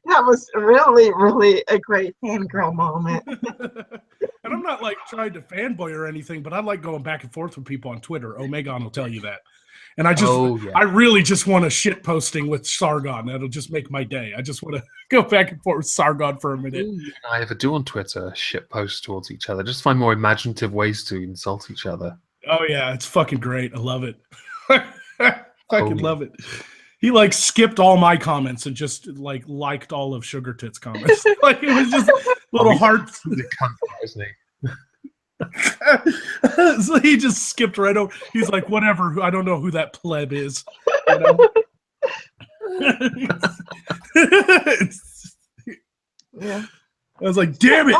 That was really, really a great fangirl moment. And I'm not like trying to fanboy or anything, but I like going back and forth with people on Twitter. Omegon will tell you that. And I really just want a shit posting with Sargon. That'll just make my day. I just want to go back and forth with Sargon for a minute. I ever do on Twitter shit posts towards each other. Just find more imaginative ways to insult each other. Oh yeah, it's fucking great. I love it. Fucking love it. He like skipped all my comments and just like liked all of Sugar Tits' comments. Like it was just little hearts. He's a cunt, isn't he? So he just skipped right over. He's like, whatever. I don't know who that pleb is. You know? Yeah. I was like, damn it.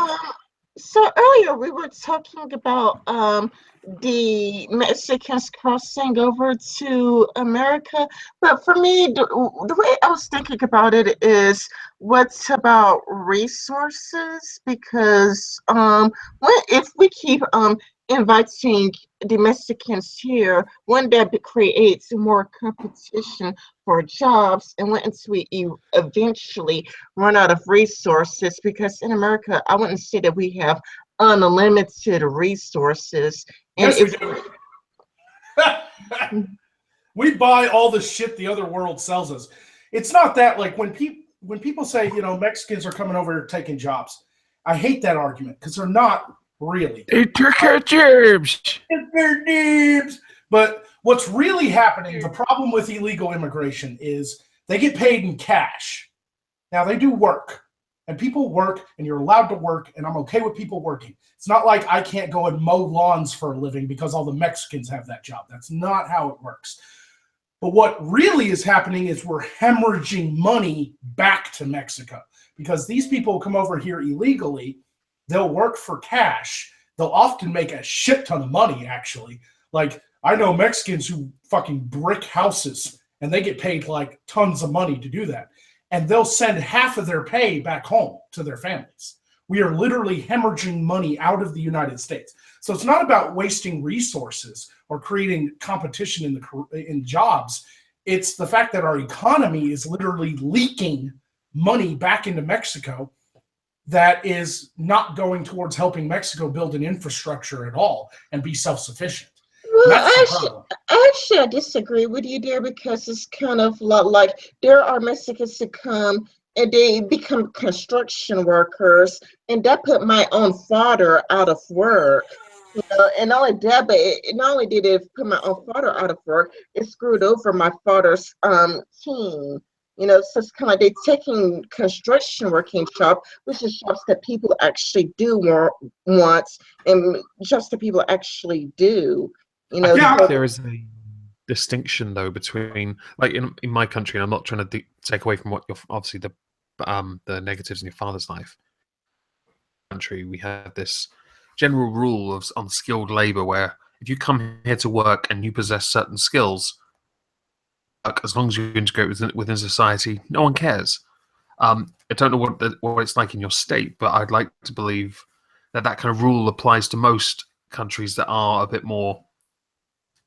So earlier we were talking about the Mexicans crossing over to America, but for me, the way I was thinking about it is, what's about resources? Because if we keep inviting the Mexicans here, one that creates more competition for jobs, and once we eventually run out of resources, because in America, I wouldn't say that we have unlimited resources. And Yes, we do. We buy all the shit the other world sells us. It's not that, like, when people say, you know, Mexicans are coming over taking jobs, I hate that argument because they're not really. They took our jobs. They're noobs. But what's really happening, the problem with illegal immigration is they get paid in cash. Now, they do work, and people work, and you're allowed to work, and I'm okay with people working. It's not like I can't go and mow lawns for a living because all the Mexicans have that job. That's not how it works. But what really is happening is we're hemorrhaging money back to Mexico because these people come over here illegally. They'll work for cash. They'll often make a shit ton of money, actually. Like, I know Mexicans who fucking brick houses, and they get paid like tons of money to do that. And they'll send half of their pay back home to their families. We are literally hemorrhaging money out of the United States. So it's not about wasting resources or creating competition in jobs. It's the fact that our economy is literally leaking money back into Mexico that is not going towards helping Mexico build an infrastructure at all and be self-sufficient. Well, actually, I disagree with you there because it's kind of like there are Mexicans who come and they become construction workers, and that put my own father out of work. You know, and not only that, but not only did it put my own father out of work, it screwed over my father's team. You know, so it's kind of they're taking construction working job, which is jobs that people actually do want, and jobs that people actually do. You know, I think there is a distinction though between, like in my country, and I'm not trying to take away from what you're obviously the negatives in your father's life. Country, we have this general rule of unskilled labor where if you come here to work and you possess certain skills, as long as you integrate within society, no one cares. I don't know what it's like in your state, but I'd like to believe that that kind of rule applies to most countries that are a bit more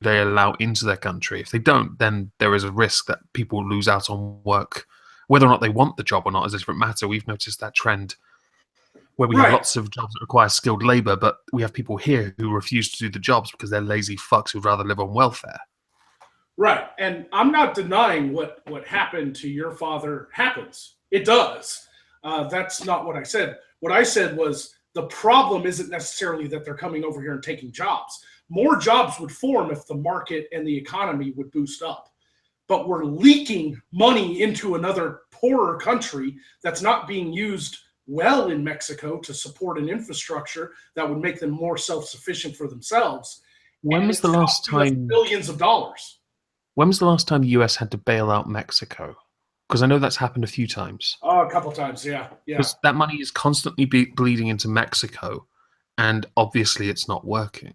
they allow into their country. If they don't, then there is a risk that people lose out on work. Whether or not they want the job or not is a different matter. We've noticed that trend where we have lots of jobs that require skilled labor, but we have people here who refuse to do the jobs because they're lazy fucks who'd rather live on welfare. Right. And I'm not denying what happened to your father happens. It does. That's not what I said. What I said was the problem isn't necessarily that they're coming over here and taking jobs. More jobs would form if the market and the economy would boost up. But we're leaking money into another poorer country that's not being used well in Mexico to support an infrastructure that would make them more self-sufficient for themselves. When was the last time billions of dollars? When was the last time the US had to bail out Mexico? Because I know that's happened a few times. Oh, a couple times, yeah. Because that money is constantly bleeding into Mexico, and obviously it's not working.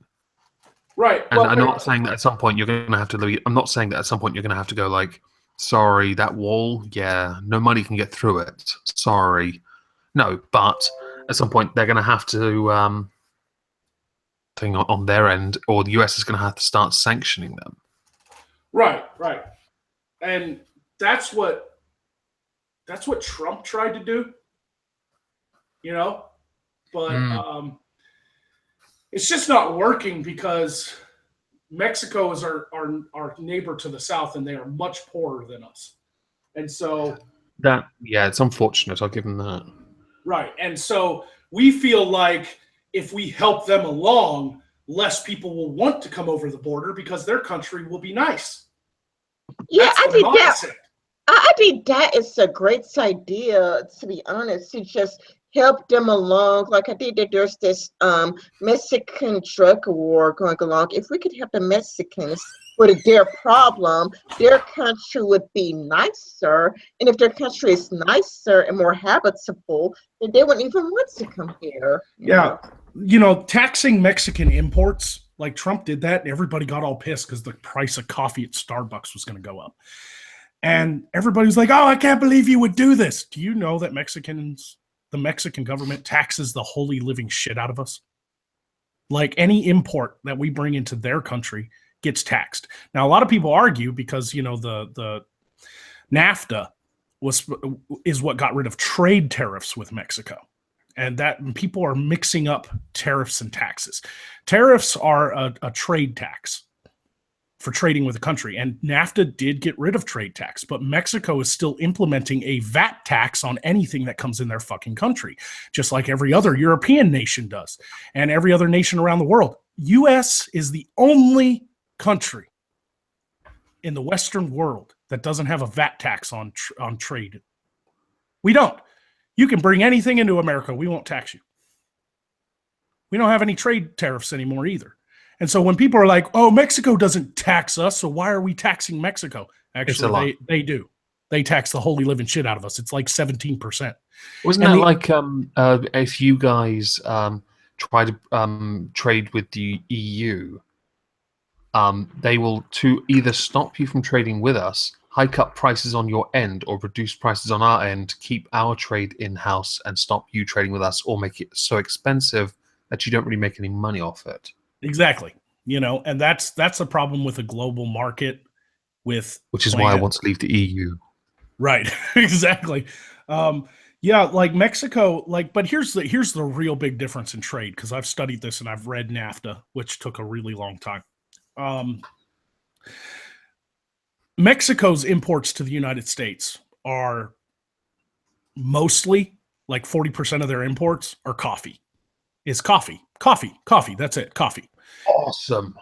Right. And I'm not saying that at some point you're going to have to leave. I'm not saying that at some point you're going to have to go like, sorry, that wall, yeah, no money can get through it. Sorry. No, but at some point they're going to have to thing on their end, or the US is going to have to start sanctioning them. Right. And that's what Trump tried to do, you know, but it's just not working because Mexico is our neighbor to the south, and they are much poorer than us. And so it's unfortunate. I'll give them that. Right. And so we feel like if we help them along, less people will want to come over the border because their country will be nice. Yeah, I think that is a great idea, to be honest, to just help them along. Like, I think that there's this Mexican drug war going along. If we could help the Mexicans with their problem, their country would be nicer. And if their country is nicer and more habitable, then they wouldn't even want to come here. Yeah. You know, taxing Mexican imports, like Trump did that, and everybody got all pissed because the price of coffee at Starbucks was going to go up. And everybody was like, oh, I can't believe you would do this. Do you know that the Mexican government taxes the holy living shit out of us? Like, any import that we bring into their country gets taxed. Now, a lot of people argue because, you know, the NAFTA is what got rid of trade tariffs with Mexico. And that people are mixing up tariffs and taxes. Tariffs are a trade tax for trading with a country. And NAFTA did get rid of trade tax, but Mexico is still implementing a VAT tax on anything that comes in their fucking country, just like every other European nation does and every other nation around the world. US is the only country in the Western world that doesn't have a VAT tax on trade. We don't. You can bring anything into America. We won't tax you. We don't have any trade tariffs anymore either. And so when people are like, oh, Mexico doesn't tax us, so why are we taxing Mexico? Actually, they do. They tax the holy living shit out of us. It's like 17%. Wasn't that like if you guys try to trade with the EU, they will either stop you from trading with us, hike up prices on your end, or reduce prices on our end to keep our trade in-house and stop you trading with us, or make it so expensive that you don't really make any money off it. Exactly. And that's the problem with a global market which is why I want to leave the EU. Right. Exactly. Yeah, like Mexico, but here's the real big difference in trade, because I've studied this and I've read NAFTA, which took a really long time. Mexico's imports to the United States are mostly, like 40% of their imports are coffee. It's coffee. That's it. Coffee. Awesome.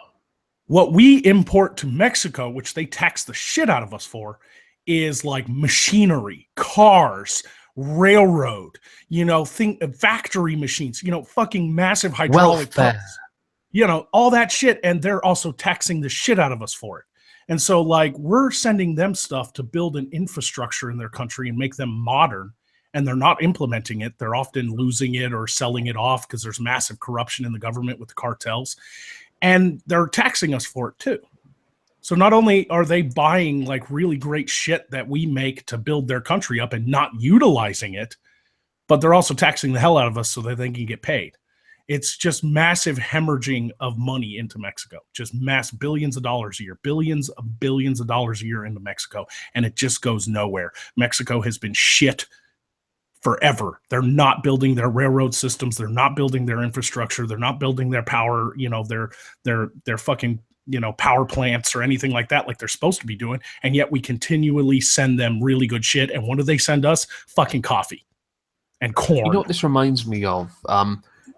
What we import to Mexico, which they tax the shit out of us for, is like machinery, cars, railroad, factory machines, fucking massive hydraulic pumps, all that shit. And they're also taxing the shit out of us for it. And so we're sending them stuff to build an infrastructure in their country and make them modern. And they're not implementing it. They're often losing it or selling it off because there's massive corruption in the government with the cartels. And they're taxing us for it too. So not only are they buying really great shit that we make to build their country up and not utilizing it, but they're also taxing the hell out of us so that they can get paid. It's just massive hemorrhaging of money into Mexico, just billions of dollars a year, billions of dollars a year into Mexico. And it just goes nowhere. Mexico has been shit forever. They're not building their railroad systems. They're not building their infrastructure. They're not building their power, their fucking, power plants or anything like that, like they're supposed to be doing. And yet we continually send them really good shit. And what do they send us? Fucking coffee and corn. You know what this reminds me of?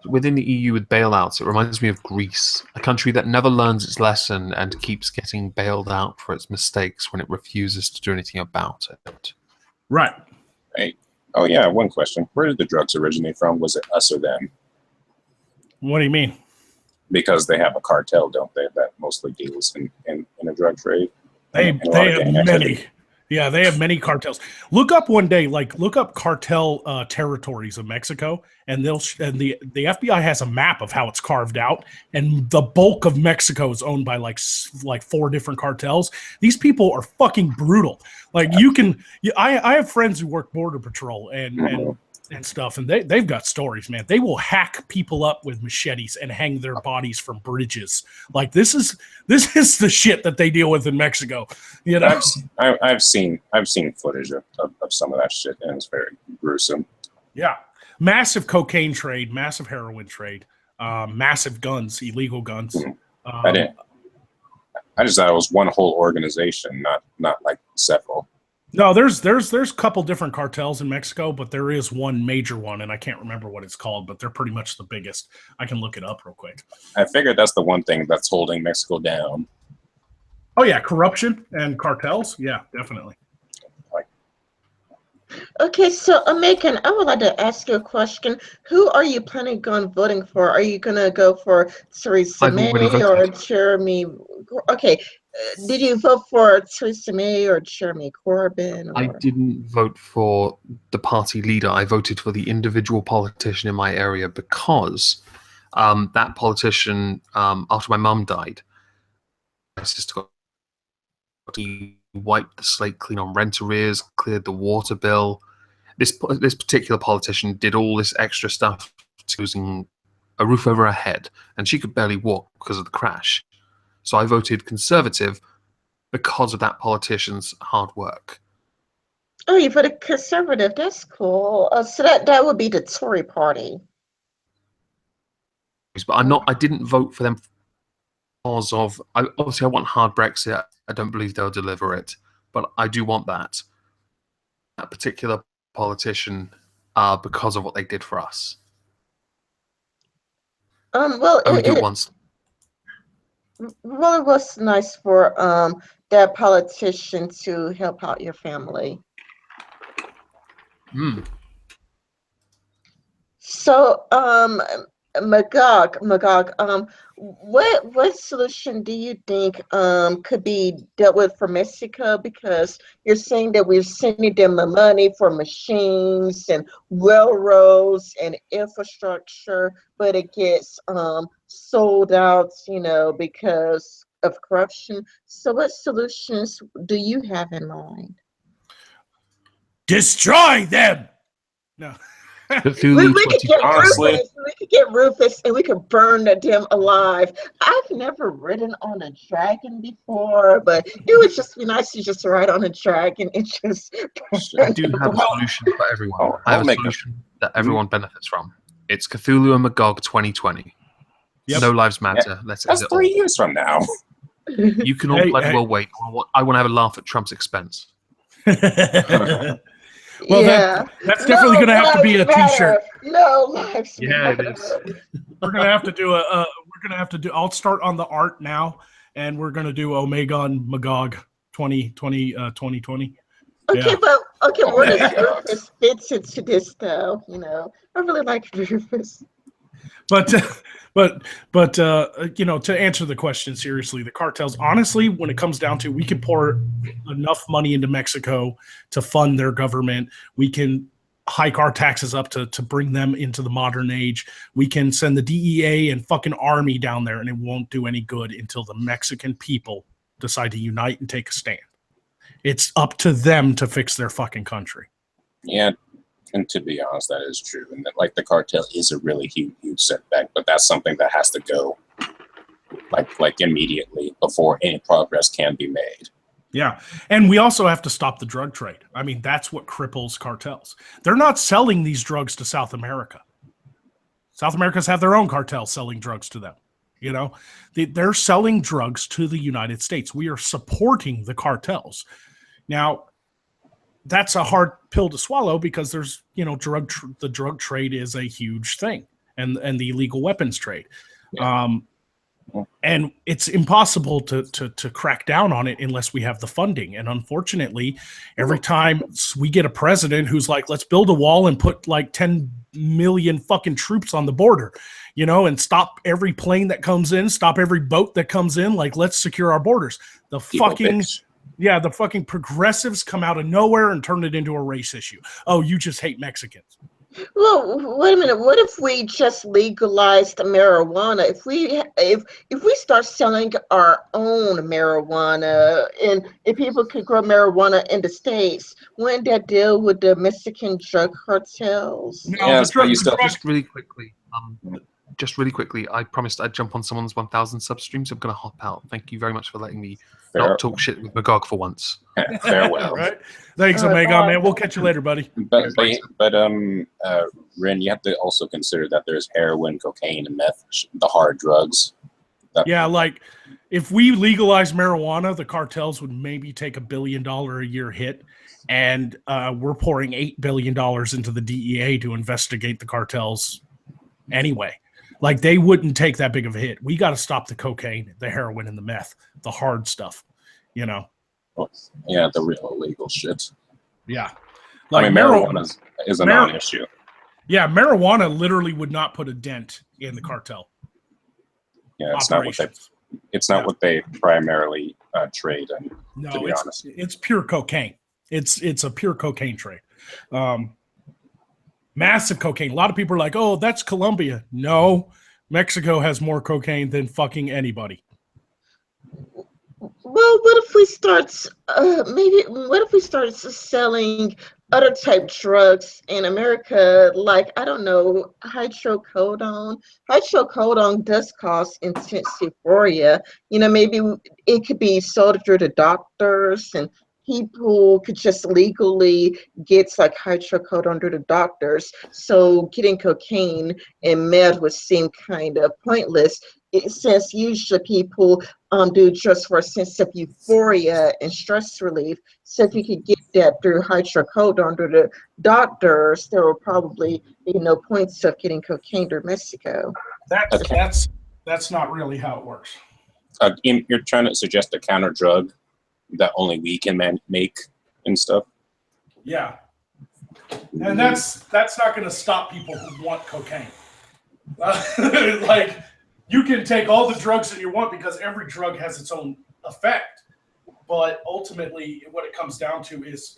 Within the EU with bailouts, it reminds me of Greece, a country that never learns its lesson and keeps getting bailed out for its mistakes when it refuses to do anything about it. Right. Hey. Oh, yeah, one question. Where did the drugs originate from? Was it us or them? What do you mean? Because they have a cartel, don't they, that mostly deals in a drug trade? They have many. Yeah, they have many cartels. Look up one day, look up cartel territories of Mexico, and the FBI has a map of how it's carved out, and the bulk of Mexico is owned by like 4 different cartels. These people are fucking brutal. I have friends who work border patrol and stuff, and they've got stories, man. They will hack people up with machetes and hang their bodies from bridges. This is the shit that they deal with in Mexico. I've seen footage of some of that shit, and it's very gruesome. Yeah, massive cocaine trade, massive heroin trade, massive guns, illegal guns. I just thought it was one whole organization, not like several. No, there's a couple different cartels in Mexico, but there is one major one, and I can't remember what it's called, but they're pretty much the biggest. I can look it up real quick. I figured that's the one thing that's holding Mexico down. Oh yeah, corruption and cartels. Yeah, definitely. Okay, so Megan, I would like to ask you a question. Who are you planning on voting for? Are you going to go for Theresa May or Jeremy? Okay, did you vote for Theresa May or Jeremy Corbyn? I didn't vote for the party leader. I voted for the individual politician in my area because that politician, after my mum died, my sister got he wiped the slate clean on rent arrears, cleared the water bill. This particular politician did all this extra stuff to losing a roof over her head, and she could barely walk because of the crash. So I voted Conservative because of that politician's hard work. Oh, you voted Conservative. That's cool. So that would be the Tory party. But I didn't vote for them because of. Obviously, I want hard Brexit. I don't believe they'll deliver it, but I do want that particular politician because of what they did for us. Well, I would do it once. Well, it was nice for that politician to help out your family. Mm. So, Magog, what solution do you think could be dealt with for Mexico? Because you're saying that we're sending them the money for machines and railroads and infrastructure, but it gets sold out, because of corruption. So, what solutions do you have in mind? Destroy them. No. Cthulhu We could 20. get Honestly. Rufus. We could get Rufus, and we could burn them alive. I've never ridden on a dragon before, but it would just be nice to just ride on a dragon and just. I do have a solution for everyone. I have a solution that everyone benefits from. It's Cthulhu and Magog 2020. Yep. No lives matter. Let's That's end it 3 all. years from now. You can all bloody well wait. I want to have a laugh at Trump's expense. Well, Yeah. that's definitely going to have to be a T-shirt. No lives Yeah, matter. it is. We're going to have to do I'll start on the art now, and we're going to do Omega and Magog 2020. Okay, Yeah. but where does Rufus fits into this, though? I really like Rufus. But to answer the question seriously, the cartels, honestly, when it comes down to, we can pour enough money into Mexico to fund their government. We can hike our taxes up to bring them into the modern age. We can send the DEA and fucking army down there, and it won't do any good until the Mexican people decide to unite and take a stand. It's up to them to fix their fucking country. Yeah, and to be honest, that is true. And that, like, the cartel is a really huge setback, but that's something that has to go like immediately before any progress can be made. Yeah. And we also have to stop the drug trade. I mean, that's what cripples cartels. They're not selling these drugs to South America. South Americans have their own cartel selling drugs to them. They're selling drugs to the United States. We are supporting the cartels. Now, that's a hard pill to swallow because there's, the drug trade is a huge thing, and the illegal weapons trade. Yeah. And it's impossible to crack down on it unless we have the funding. And unfortunately, every time we get a president who's like, let's build a wall and put like 10 million fucking troops on the border, and stop every plane that comes in, stop every boat that comes in, like, let's secure our borders. The fucking progressives come out of nowhere and turn it into a race issue. Oh, you just hate Mexicans. Well, wait a minute. What if we just legalized marijuana? If we start selling our own marijuana, and if people could grow marijuana in the States, wouldn't that deal with the Mexican drug cartels? No, Yes, but you still Just really quickly, I promised I'd jump on someone's 1,000 sub stream, so I'm going to hop out. Thank you very much for letting me not talk shit with Magog for once. Farewell. Right? Thanks, Omega, man. We'll catch you later, buddy. But Ren, you have to also consider that there's heroin, cocaine, and meth, the hard drugs. Yeah, like, if we legalize marijuana, the cartels would maybe take $1 billion a year hit, and we're pouring $8 billion into the DEA to investigate the cartels anyway. Like, they wouldn't take that big of a hit. We got to stop the cocaine, the heroin, and the meth, the hard stuff, Yeah, the real illegal shit. Yeah. Like, marijuana is a non-issue. Yeah, marijuana literally would not put a dent in the cartel. Yeah, it's not what they primarily trade in. No, to be honest, it's pure cocaine. It's a pure cocaine trade. Massive cocaine. A lot of people are like, oh, that's Colombia. No, Mexico has more cocaine than fucking anybody. Well, what if we start selling other type drugs in America, like, I don't know, hydrocodone? Hydrocodone does cause intense euphoria. Maybe it could be sold through the doctors, and people could just legally get like hydrocodone under the doctors. So getting cocaine and meth would seem kind of pointless, since usually people do just for a sense of euphoria and stress relief. So if you could get that through hydrocodone under the doctors, there will probably be no points of getting cocaine through Mexico. That's not really how it works. You're trying to suggest a counter drug that only we can make and stuff. Yeah, and that's not going to stop people who want cocaine. Like, you can take all the drugs that you want because every drug has its own effect. But ultimately, what it comes down to is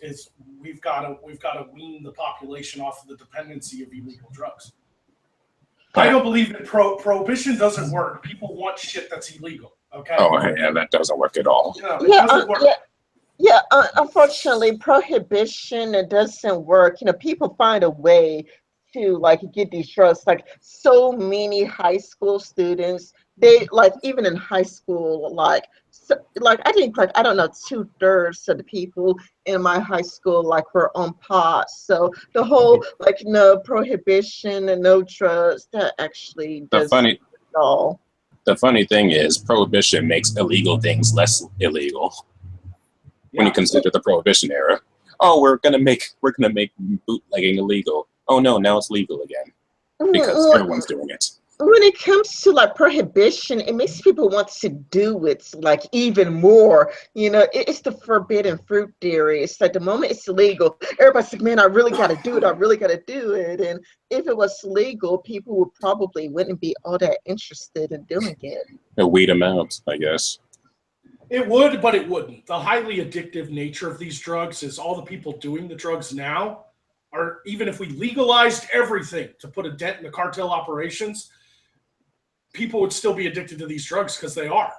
we've got to wean the population off of the dependency of illegal drugs. I don't believe that prohibition doesn't work. People want shit that's illegal. Okay. Oh yeah, that doesn't work at all. No, it doesn't work. Yeah, unfortunately, prohibition, it doesn't work. People find a way to like get these drugs. Like so many high school students, they like even in high school, like I think like I don't know 2/3 of the people in my high school like were on pot. So the whole like no prohibition and no drugs that actually doesn't work at all. The funny thing is, prohibition makes illegal things less illegal. When you consider the prohibition era, oh, we're gonna make bootlegging illegal. Oh no, now it's legal again because everyone's doing it. When it comes to like prohibition, it makes people want to do it like even more. It's the forbidden fruit theory. It's like the moment it's illegal, everybody's like, man, I really got to do it. I really got to do it. And if it was legal, people would probably wouldn't be all that interested in doing it. It'll weed them out, I guess. It would, but it wouldn't. The highly addictive nature of these drugs is all the people doing the drugs now are, even if we legalized everything to put a dent in the cartel operations, people would still be addicted to these drugs because they are.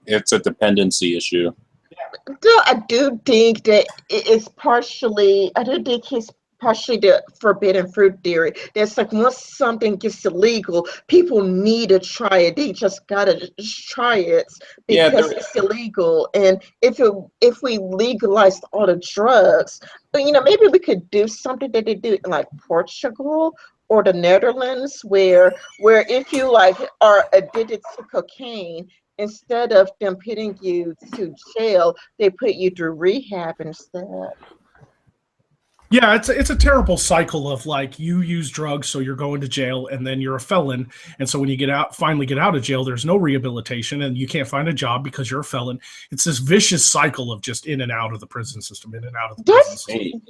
It's a dependency issue. I do think that it's partially, I do think it's partially the forbidden fruit theory. That's like once something gets illegal, people need to try it. They just gotta try it because it's illegal. And if we legalized all the drugs, maybe we could do something that they do in like Portugal or the Netherlands, where if you like are addicted to cocaine, instead of them putting you to jail, they put you through rehab instead. Yeah, it's a terrible cycle of like you use drugs, so you're going to jail, and then you're a felon, and so when you finally get out of jail, there's no rehabilitation, and you can't find a job because you're a felon. It's this vicious cycle of just in and out of the prison system, in and out of the prison system.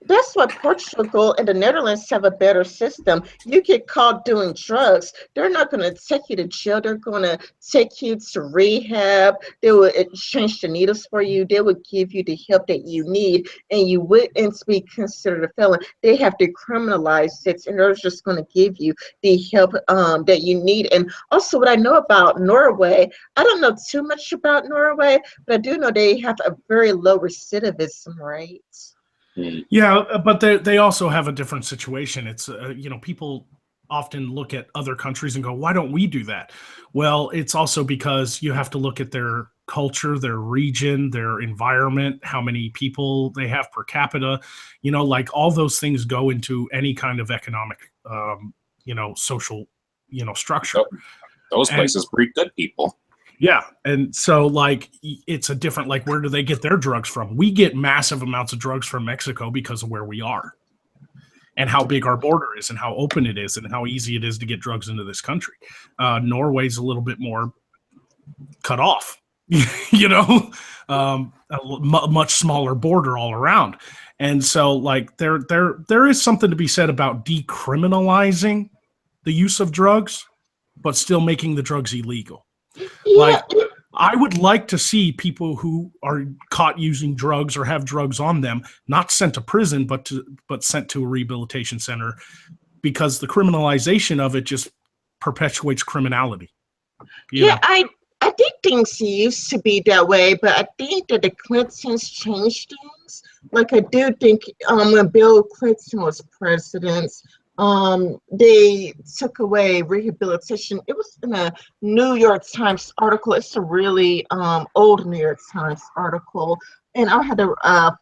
That's why Portugal and the Netherlands have a better system. You get caught doing drugs, they're not going to take you to jail. They're going to take you to rehab. They will exchange the needles for you. They will give you the help that you need. And you wouldn't be considered a felon. They have to criminalize it, and they're just going to give you the help that you need. And also, what I know about Norway, I don't know too much about Norway, but I do know they have a very low recidivism rate. Yeah, but they also have a different situation. It's people often look at other countries and go, why don't we do that? Well, it's also because you have to look at their culture, their region, their environment, how many people they have per capita, like all those things go into any kind of economic, social, structure. Those places breed good people. Yeah. And so like, it's a different, like, where do they get their drugs from? We get massive amounts of drugs from Mexico because of where we are and how big our border is and how open it is and how easy it is to get drugs into this country. Norway's a little bit more cut off. A much smaller border all around. And so like there is something to be said about decriminalizing the use of drugs, but still making the drugs illegal. Yeah. Like, I would like to see people who are caught using drugs or have drugs on them not sent to prison, but sent to a rehabilitation center, because the criminalization of it just perpetuates criminality. I think things used to be that way, but I think that the Clintons changed things. Like I do think when Bill Clinton was president, they took away rehabilitation. It was in a New York Times article. It's a really old New York Times article, and I'll have to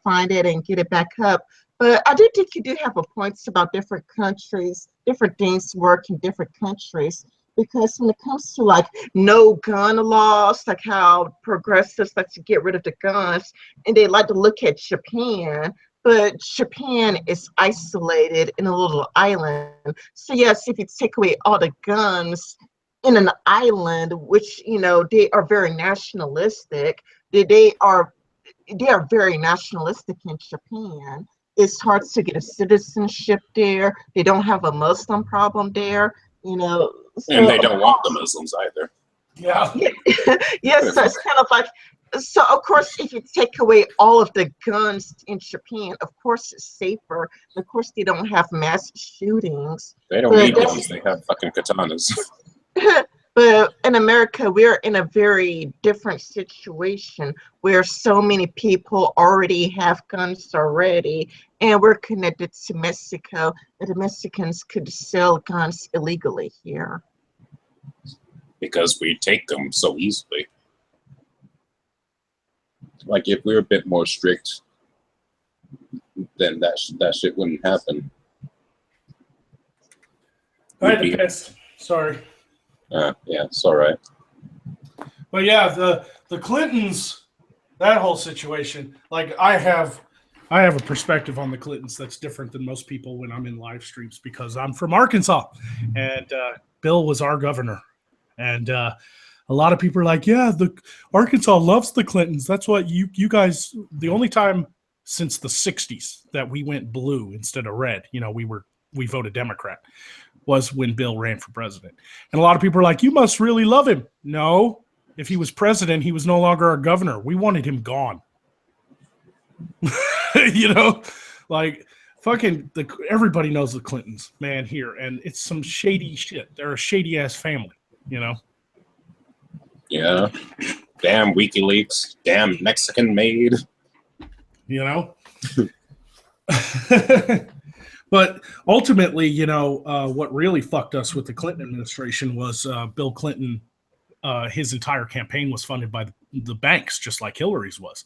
find it and get it back up. But I do think you do have a point about different countries, different things work in different countries. Because when it comes to like no gun laws, like how progressives like to get rid of the guns, and they like to look at Japan, but Japan is isolated in a little island. So yes, if you take away all the guns, in an island, which they are very nationalistic. They are very nationalistic in Japan. It's hard to get a citizenship there. They don't have a Muslim problem there. And they don't want the Muslims either. Yeah. Yes, so it's kind of like, so of course, if you take away all of the guns in Japan, of course it's safer. Of course, they don't have mass shootings. They don't need guns. They have fucking katanas. But in America, we're in a very different situation where so many people already have guns already, and we're connected to Mexico, and the Mexicans could sell guns illegally here. Because we take them so easily. Like, if we were a bit more strict, then that shit wouldn't happen. I had to piss. Sorry. Yeah, it's all right. But yeah, the Clintons, that whole situation, like I have a perspective on the Clintons that's different than most people when I'm in live streams because I'm from Arkansas, and Bill was our governor, and a lot of people are like, yeah, the Arkansas loves the Clintons. That's what you guys. The only time since the '60s that we went blue instead of red, we voted Democrat, was when Bill ran for president. And a lot of people are like, you must really love him. No, if he was president, he was no longer our governor. We wanted him gone. Like fucking everybody knows the Clintons, man, here. And it's some shady shit. They're a shady ass family, Yeah. Damn WikiLeaks. Damn Mexican made. But ultimately, what really fucked us with the Clinton administration was Bill Clinton. His entire campaign was funded by the banks, just like Hillary's was.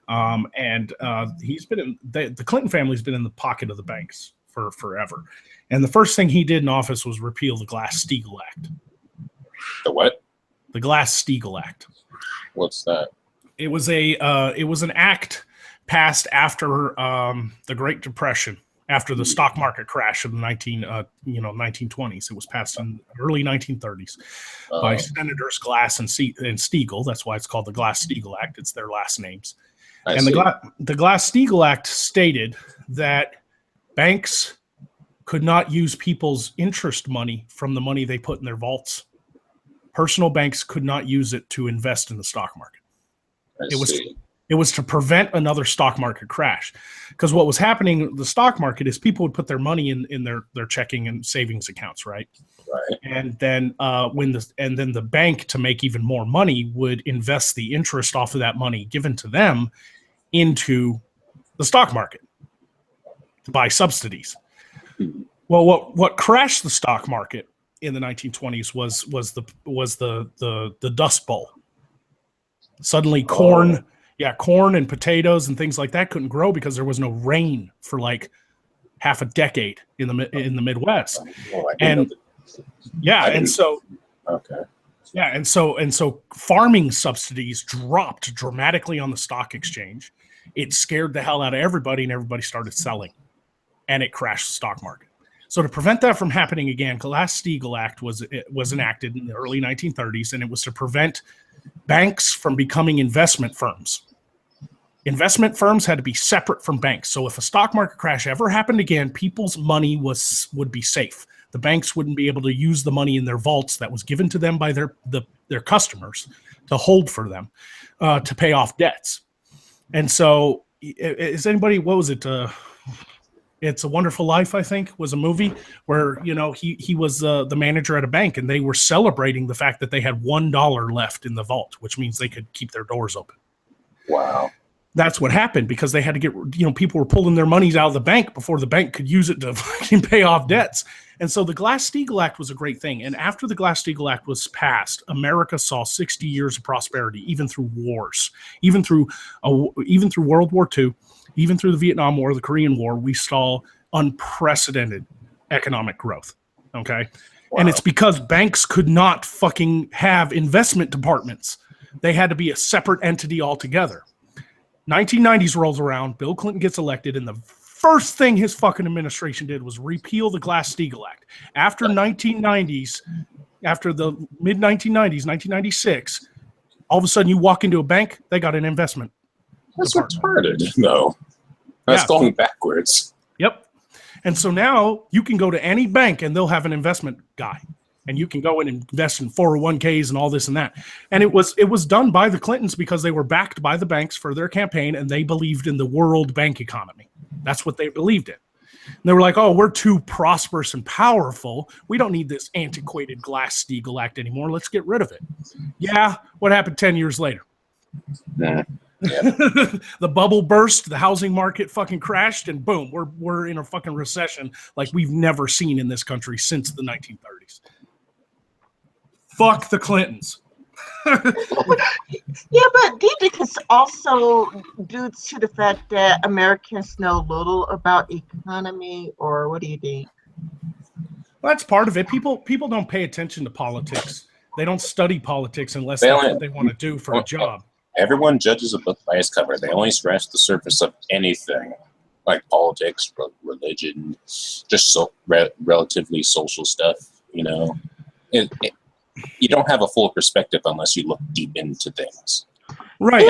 And he's been the Clinton family's been in the pocket of the banks for forever. And the first thing he did in office was repeal the Glass-Steagall Act. The what? The Glass-Steagall Act. What's that? It was an act passed after the Great Depression. After the stock market crash of the 1920s, it was passed in the early 1930s by Senators Glass and Steagall. That's why it's called the Glass-Steagall Act. It's their last names. The Glass-Steagall Act stated that banks could not use people's interest money from the money they put in their vaults. Personal banks could not use it to invest in the stock market. It was to prevent another stock market crash, because what was happening in the stock market is people would put their money in their checking and savings accounts, right? Right. And then then the bank, to make even more money, would invest the interest off of that money given to them into the stock market to buy subsidies. Well, what crashed the stock market in the 1920s was the Dust Bowl. Suddenly, corn and potatoes and things like that couldn't grow because there was no rain for like half a decade in the Midwest. So farming subsidies dropped dramatically on the stock exchange. It scared the hell out of everybody, and everybody started selling, and it crashed the stock market. So to prevent that from happening again, Glass-Steagall Act was enacted in the early 1930s, and it was to prevent banks from becoming investment firms. Investment firms had to be separate from banks. So if a stock market crash ever happened again, people's money would be safe. The banks wouldn't be able to use the money in their vaults that was given to them by their customers to hold for them to pay off debts. And so, is anybody? What was it? It's a Wonderful Life, I think, was a movie where he was the manager at a bank, and they were celebrating the fact that they had $1 left in the vault, which means they could keep their doors open. Wow. That's what happened, because they had to get, people were pulling their monies out of the bank before the bank could use it to fucking pay off debts. And so the Glass-Steagall Act was a great thing. And after the Glass-Steagall Act was passed, America saw 60 years of prosperity, even through wars, even through World War II, even through the Vietnam War, the Korean War. We saw unprecedented economic growth. Okay. Wow. And it's because banks could not fucking have investment departments. They had to be a separate entity altogether. 1990s rolls around, Bill Clinton gets elected, and the first thing his fucking administration did was repeal the Glass-Steagall Act. After 1990s, after the mid 1990s, 1996, all of a sudden you walk into a bank, they got an investment. That's department. retarded, though. That's Yeah. going backwards. Yep. And so now you can go to any bank and they'll have an investment guy. And you can go in and invest in 401ks and all this and that. And it was done by the Clintons because they were backed by the banks for their campaign and they believed in the world bank economy. That's what they believed in. And they were like, oh, we're too prosperous and powerful. We don't need this antiquated Glass-Steagall Act anymore. Let's get rid of it. Yeah. What happened 10 years later? Yeah. The bubble burst, the housing market fucking crashed, and boom, we're in a fucking recession like we've never seen in this country since the 1930s. Fuck the Clintons. Yeah, but do you think it's also due to the fact that Americans know little about economy, or what do you think? Well, that's part of it. People don't pay attention to politics. They don't study politics unless that's what they want to do for a job. Everyone judges a book by its cover. They only scratch the surface of anything, like politics, religion, just relatively social stuff. You know, you don't have a full perspective unless you look deep into things. Right.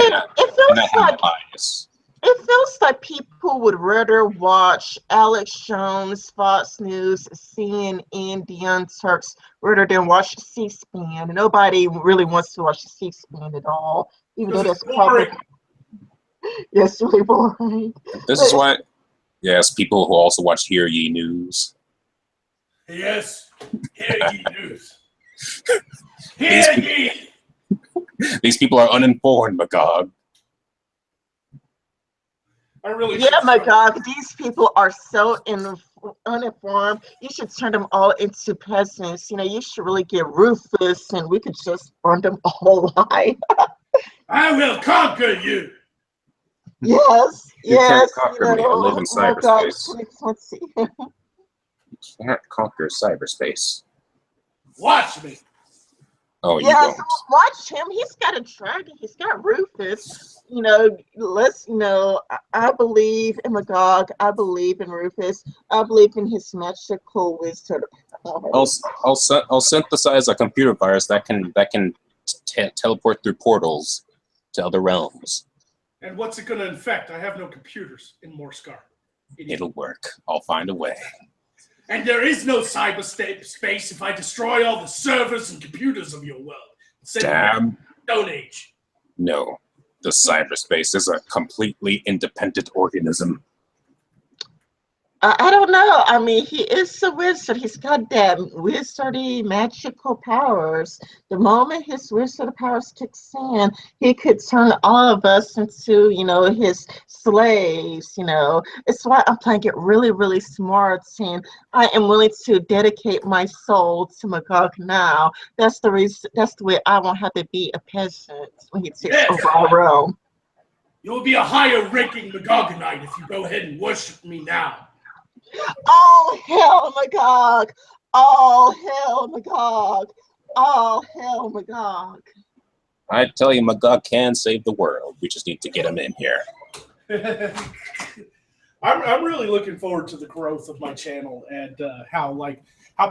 It feels like people would rather watch Alex Jones, Fox News, CNN, the Young Turks, rather than watch C-SPAN. Nobody really wants to watch C-SPAN at all, even though that's probably yes, really boring. This is why, yes, people who also watch Hear Ye News. Yes, Hear Ye News. Hear ye. These people are uninformed, Magog. Magog, these people are so uninformed. You should turn them all into peasants. You know, you should really get Rufus, and we could just burn them all alive. I will conquer you. Yes, you can't conquer me. I live in cyberspace. You can't conquer cyberspace. Watch me. Oh, you don't. Watch him. He's got a dragon. He's got Rufus. You know, I believe in Magog. I believe in Rufus. I believe in his magical wisdom. I'll synthesize a computer virus that can teleport through portals to other realms. And what's it going to infect? I have no computers in Morskar. It'll work. I'll find a way. And there is no cyberspace if I destroy all the servers and computers of your world. Damn. Stone Age. No. The cyberspace is a completely independent organism. I don't know. I mean, he is a wizard. He's got that wizardy magical powers. The moment his wizard powers kicks in, he could turn all of us into, his slaves, It's why I'm playing it really, really smart, and I am willing to dedicate my soul to Magog now. That's the reason. That's the way I won't have to be a peasant when he takes over our realm. You'll be a higher ranking Magogonite if you go ahead and worship me now. Oh, hell, Magog! Oh, hell, Magog! Oh, hell, Magog! I tell you, Magog can save the world. We just need to get him in here. I'm really looking forward to the growth of my channel and how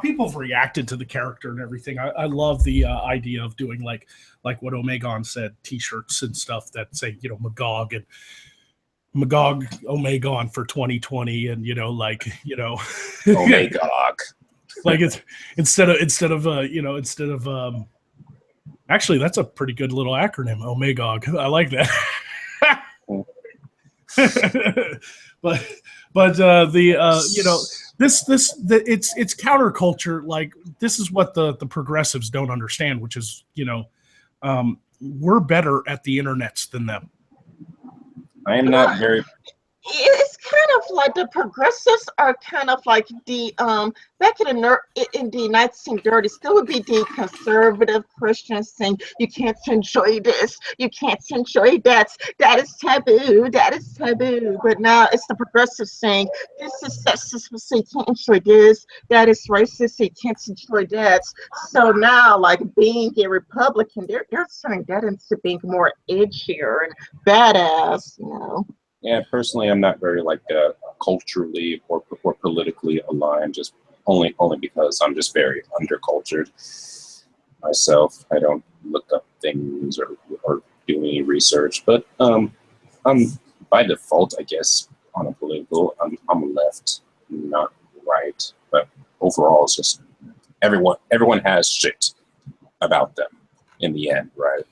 people have reacted to the character and everything. I love the idea of doing like what Omegon said, T-shirts and stuff that say Magog and Magog Omegon for 2020, and Omegog. Like it's instead of actually that's a pretty good little acronym, Omegog. I like that. but it's counterculture. Like, this is what the progressives don't understand, which is we're better at the internets than them. I am not very. It's kind of like the progressives are kind of like the back in the 1930s, still would be the conservative Christians saying you can't enjoy this, you can't enjoy that is taboo, that is taboo. But now it's the progressives saying this is sexist, so you can't enjoy this, that is racist, so you can't enjoy that. So now, like, being a Republican, they're turning that into being more edgier and badass, Yeah, personally, I'm not very culturally or politically aligned. Just only because I'm just very undercultured. myself. I don't look up things or do any research, but I'm by default, I guess, on a political. I'm left, not right. But overall, it's just everyone has shit about them in the end, right?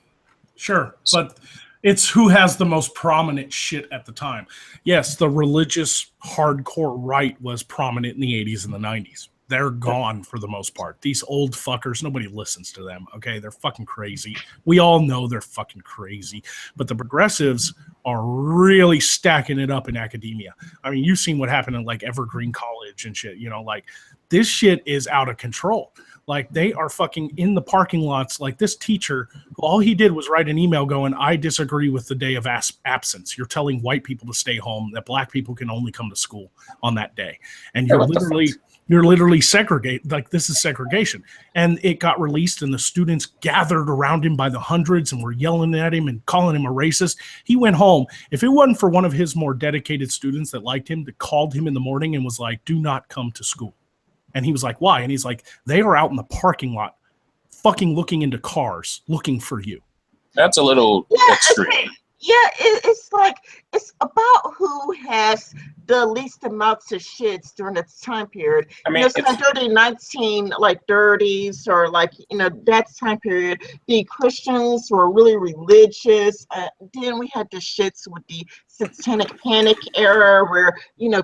Sure, but it's who has the most prominent shit at the time. Yes, the religious hardcore right was prominent in the 80s and the 90s. They're gone for the most part. These old fuckers, nobody listens to them, okay? They're fucking crazy. We all know they're fucking crazy. But the progressives are really stacking it up in academia. I mean, you've seen what happened in like Evergreen College and shit, like this shit is out of control. Like they are fucking in the parking lots. Like this teacher, all he did was write an email going, I disagree with the day of absence. You're telling white people to stay home, that black people can only come to school on that day. And you're literally segregate. Like this is segregation. And it got released and the students gathered around him by the hundreds and were yelling at him and calling him a racist. He went home. If it wasn't for one of his more dedicated students that liked him, that called him in the morning and was like, do not come to school. And he was like, why? And he's like, they are out in the parking lot fucking looking into cars, looking for you. That's a little extreme. Okay. Yeah, it's like, it's about who has the least amounts of shits during its time period. I mean, it's like during the 1930s or that time period, the Christians were really religious. Then we had the shits with the Satanic Panic era where,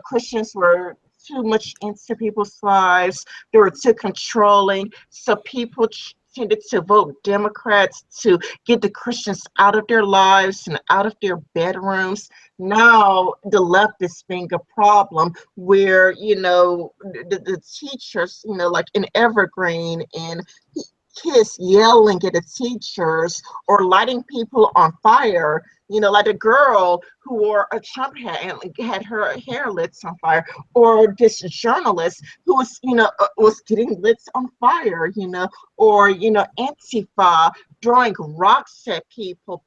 Christians were too much into people's lives. They were too controlling. So people tended to vote Democrats to get the Christians out of their lives and out of their bedrooms. Now the left is being a problem where, the teachers, like in Evergreen and kids yelling at the teachers or lighting people on fire, like a girl who wore a Trump hat and had her hair lit on fire, or this journalist who was, was getting lit on fire, or, Antifa throwing rocks at people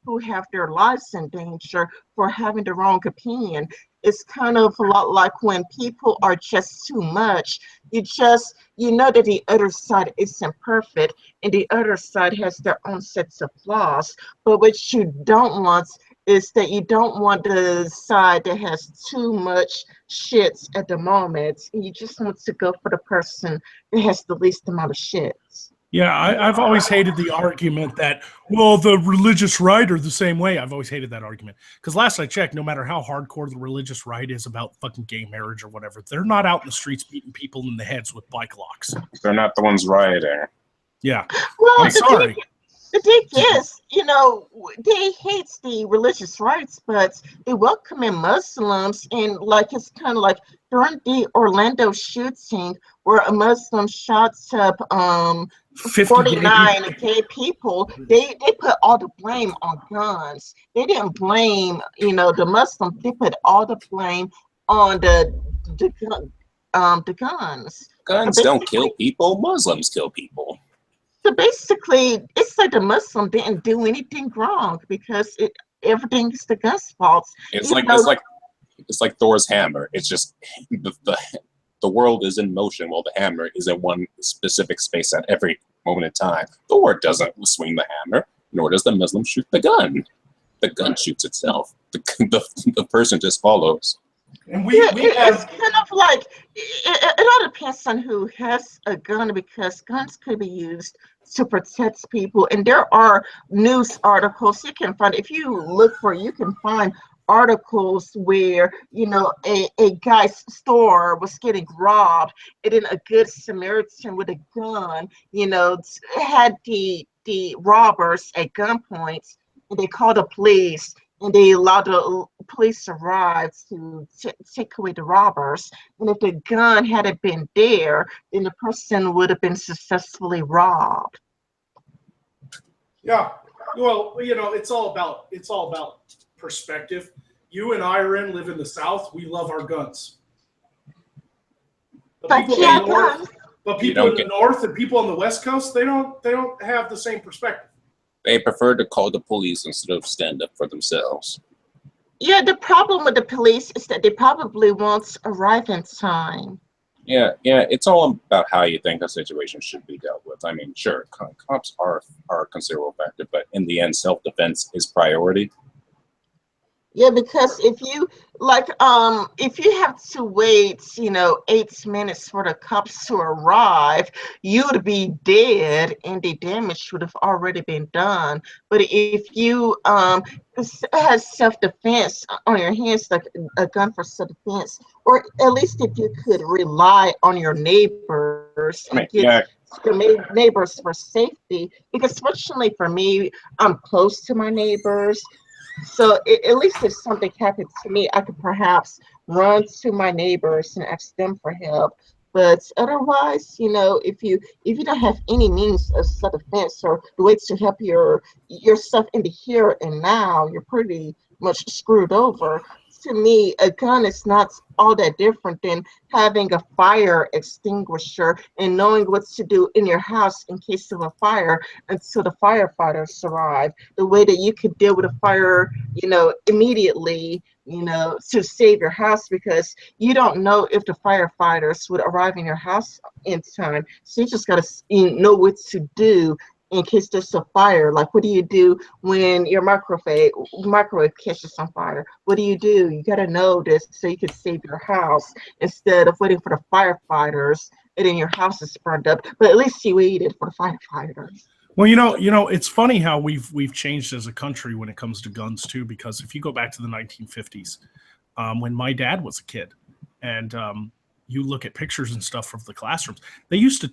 who have their lives in danger for having the wrong opinion. It's kind of a lot like when people are just too much. You know that the other side isn't perfect and the other side has their own sets of flaws. But what you don't want is that you don't want the side that has too much shits at the moment. You just want to go for the person that has the least amount of shits. Yeah, I've always hated the argument that, well, the religious right are the same way. I've always hated that argument. Because last I checked, no matter how hardcore the religious right is about fucking gay marriage or whatever, they're not out in the streets beating people in the heads with bike locks. They're not the ones rioting. Yeah. Well, I'm sorry. The thing is, they hate the religious rights, but they welcome in Muslims. And it's kind of like during the Orlando shooting where a Muslim shot up 49 gay people, they put all the blame on guns. They didn't blame, the Muslims. They put all the blame on the guns. Guns don't kill people. Muslims kill people. So basically, it's like the Muslim didn't do anything wrong because everything is the gun's fault. It's like Thor's hammer. It's just the world is in motion while the hammer is in one specific space at every moment in time. Thor doesn't swing the hammer, nor does the Muslim shoot the gun. The gun shoots itself. The person just follows. And it's kind of like it all depends on who has a gun, because guns could be used to protect people. And there are news articles you can find. If you look for it, you can find articles where a guy's store was getting robbed, and then a good Samaritan with a gun had the robbers at gunpoint, and they called the police. And they allowed the police arrive to take away the robbers. And if the gun hadn't been there, then the person would have been successfully robbed. Yeah, well, it's all about perspective. You and Irene live in the South. We love our guns. But people in the North and people on the West Coast, they don't have the same perspective. They prefer to call the police instead of stand up for themselves. Yeah, the problem with the police is that they probably won't arrive in time. Yeah, it's all about how you think a situation should be dealt with. I mean, sure, cops are a considerable factor, but in the end, self-defense is priority. Yeah, because if you have to wait, 8 minutes for the cops to arrive, you would be dead and the damage would have already been done. But if you has self-defense on your hands, like a gun for self-defense, or at least if you could rely on your neighbors and get your neighbors for safety, because fortunately for me, I'm close to my neighbors. So at least if something happened to me, I could perhaps run to my neighbors and ask them for help. But otherwise, if you don't have any means of self-defense or the ways to help yourself in the here and now, you're pretty much screwed over. To me, a gun is not all that different than having a fire extinguisher and knowing what to do in your house in case of a fire until the firefighters arrive. The way that you could deal with a fire, immediately, to save your house, because you don't know if the firefighters would arrive in your house in time. So you just got to know what to do in case there's a fire. Like, what do you do when your microwave catches on fire? What do? You got to know this so you can save your house instead of waiting for the firefighters and then your house is burned up. But at least you waited for the firefighters. Well, it's funny how we've changed as a country when it comes to guns too. Because if you go back to the 1950s, when my dad was a kid, and you look at pictures and stuff from the classrooms, they used to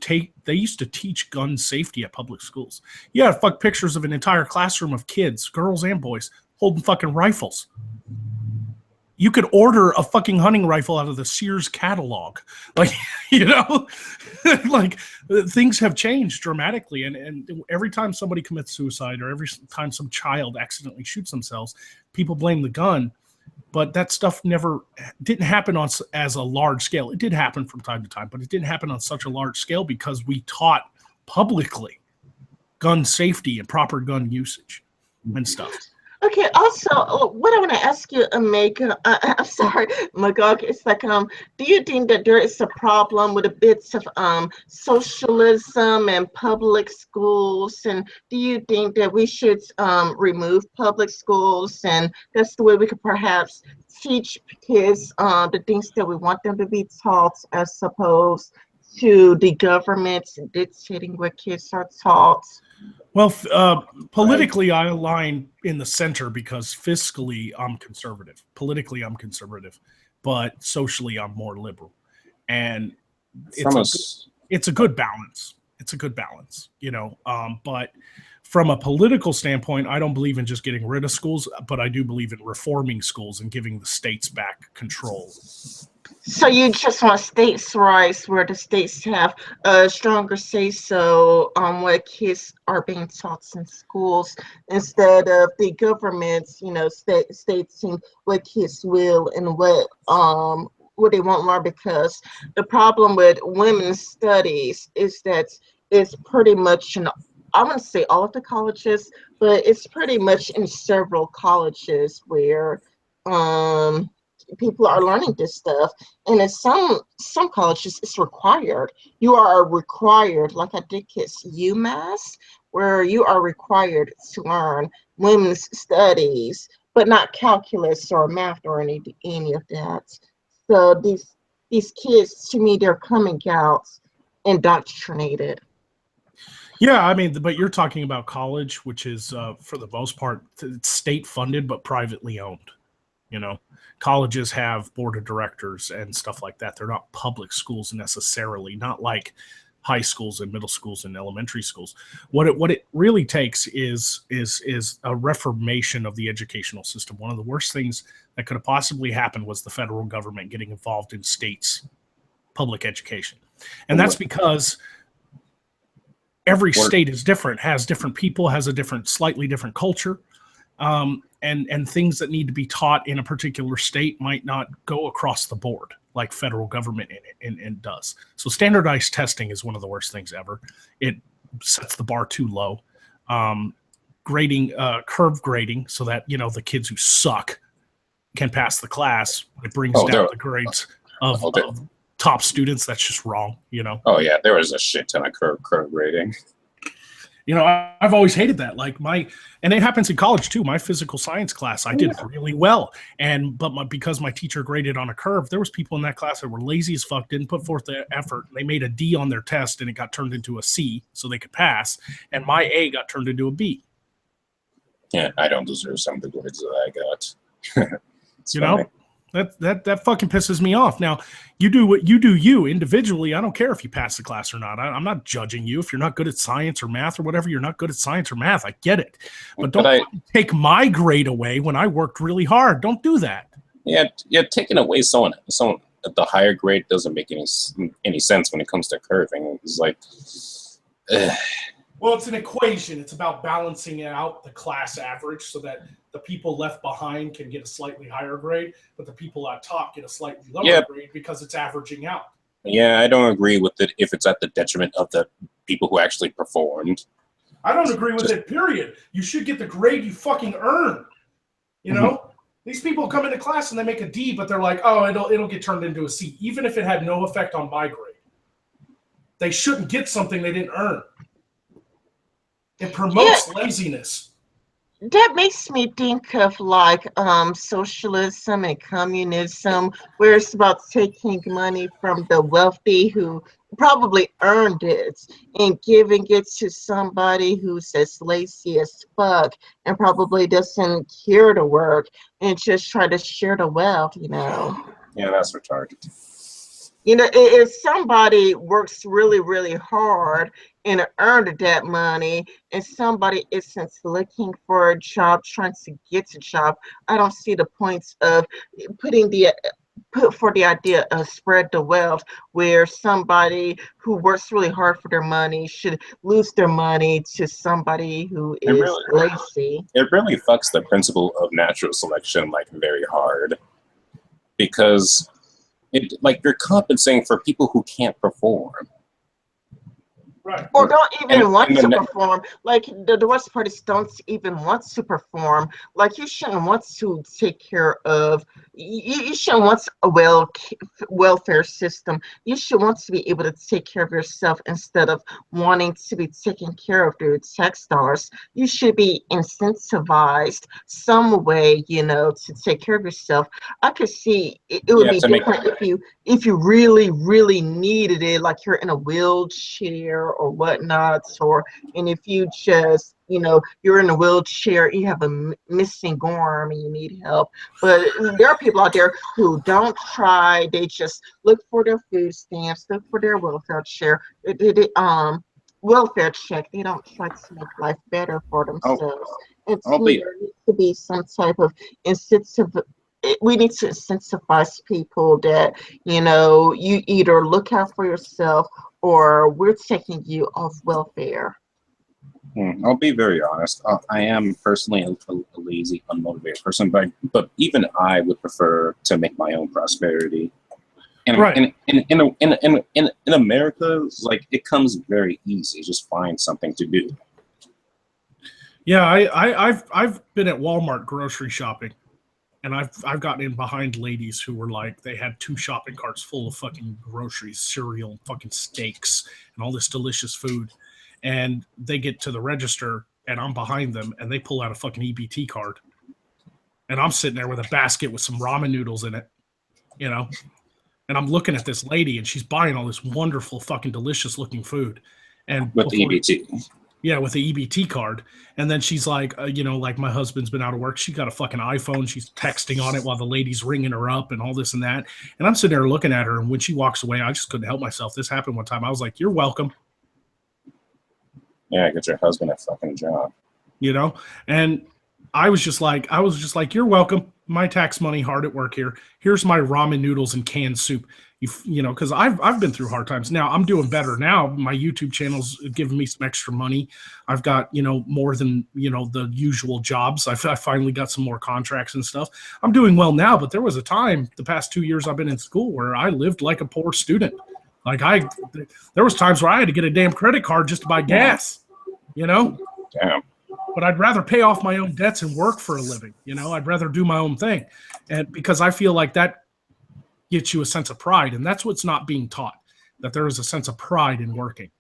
teach gun safety at public schools. You had fuck pictures of an entire classroom of kids, girls and boys, holding fucking rifles. You could order a fucking hunting rifle out of the Sears catalog. Like, like things have changed dramatically. And every time somebody commits suicide or every time some child accidentally shoots themselves, people blame the gun. But that stuff didn't happen as a large scale. It did happen from time to time, but it didn't happen on such a large scale because we taught publicly gun safety and proper gun usage and stuff. Okay. Also, what I want to ask you, I'm sorry, Magog. It's like, do you think that there is a problem with a bit of socialism and public schools? And do you think that we should remove public schools, and that's the way we could perhaps teach kids the things that we want them to be taught, as opposed to the government dictating what kids are taught? Well, politically, I align in the center because fiscally, I'm conservative. Politically, I'm conservative, but socially, I'm more liberal. And it's a good balance. It's a good balance, But from a political standpoint, I don't believe in just getting rid of schools, but I do believe in reforming schools and giving the states back control. So you just want states' rights, where the states have a stronger say-so on what kids are being taught in schools, instead of the government, stating what kids will and what they won't learn. Because the problem with women's studies is that it's pretty much I wouldn't say all of the colleges, but it's pretty much in several colleges where people are learning this stuff. And in some colleges, it's required. You are required, like I did kids UMass, where you are required to learn women's studies, but not calculus or math or any of that. So these kids, to me, they're coming out indoctrinated. Yeah, I mean, but you're talking about college, which is, for the most part, it's state funded but privately owned. Colleges have board of directors and stuff like that. They're not public schools necessarily, not like high schools and middle schools and elementary schools. What it really takes is a reformation of the educational system. One of the worst things that could have possibly happened was the federal government getting involved in states' public education, and that's because every state is different, has different people, has a slightly different culture. And things that need to be taught in a particular state might not go across the board like federal government and does. So standardized testing is one of the worst things ever. It sets the bar too low. Curve grading, so that the kids who suck can pass the class. It brings down the grades of top students. That's just wrong, you know. Oh yeah, there was a shit ton of curve rating. You know, I've always hated that. Like and it happens in college too. My physical science class, I did really well, because my teacher graded on a curve, there was people in that class that were lazy as fuck, didn't put forth the effort. They made a D on their test, and it got turned into a C, so they could pass. And my A got turned into a B. Yeah, I don't deserve some of the grades that I got. You know, that fucking pisses me off. Now, you do what you do, you individually. I don't care if you pass the class or not. I'm not judging you. If you're not good at science or math or whatever, you're not good at science or math. I get it. But don't take my grade away when I worked really hard. Don't do that. Yeah, taking away someone at the higher grade doesn't make any sense when it comes to curving. It's like, well, it's an equation. It's about balancing out the class average so that the people left behind can get a slightly higher grade, but the people at top get a slightly lower grade because it's averaging out. Yeah, I don't agree with it if it's at the detriment of the people who actually performed. I don't agree with it, period. You should get the grade you fucking earn. You know? These people come into class and they make a D, but they're like, oh, it'll get turned into a C, even if it had no effect on my grade. They shouldn't get something they didn't earn. It promotes laziness. That makes me think of like socialism and communism, where it's about taking money from the wealthy who probably earned it and giving it to somebody who's as lazy as fuck and probably doesn't care to work and just try to share the wealth, you know. Yeah, that's retarded. You know, if somebody works really, really hard and earned that money, and somebody isn't looking for a job, trying to get a job, I don't see the points of put for the idea of spread the wealth, where somebody who works really hard for their money should lose their money to somebody who is lazy. It really fucks the principle of natural selection like very hard, because you're compensating for people who can't perform. Right. Or don't even want to perform. Like the worst part is don't even want to perform. Like you shouldn't want to take care of. You shouldn't want a welfare system. You should want to be able to take care of yourself instead of wanting to be taken care of through tax dollars. You should be incentivized some way, you know, to take care of yourself. I could see it would be different if you really, really needed it, like you're in a wheelchair or whatnot, and if you just, you know, you're in a wheelchair, you have a missing arm and you need help. But there are people out there who don't try. They just look for their food stamps, look for their welfare check. Welfare check. They don't try to make life better for themselves. There needs to be some type of incentive. We need to incentivize people that, you know, you either look out for yourself or we're taking you off welfare. I'll be very honest. I am personally a lazy, unmotivated person, but even I would prefer to make my own prosperity. And right. in America, like, it comes very easy. Just find something to do. Yeah, I've been at Walmart grocery shopping. And I've gotten in behind ladies who were like, they had 2 shopping carts full of fucking groceries, cereal, fucking steaks, and all this delicious food. And they get to the register, and I'm behind them, and they pull out a fucking EBT card. And I'm sitting there with a basket with some ramen noodles in it, you know? And I'm looking at this lady, and she's buying all this wonderful, fucking delicious looking food. And with the EBT. Yeah, with the EBT card. And then she's like, you know, like, my husband's been out of work. She got a fucking iPhone. She's texting on it while the lady's ringing her up and all this and that. And I'm sitting there looking at her. And when she walks away, I just couldn't help myself. This happened one time. I was like, you're welcome. Yeah, get your husband a fucking job. You know? And I was just like, you're welcome. My tax money hard at work here. Here's my ramen noodles and canned soup. You know, because I've been through hard times. Now I'm doing better now. My YouTube channel's giving me some extra money. I've got, you know, more than, you know, the usual jobs. I finally got some more contracts and stuff. I'm doing well now, but there was a time the past 2 years I've been in school where I lived like a poor student. Like there was times where I had to get a damn credit card just to buy gas, you know? Damn. But I'd rather pay off my own debts and work for a living. You know, I'd rather do my own thing. And because I feel like that, gets you a sense of pride. And that's what's not being taught, that there is a sense of pride in working.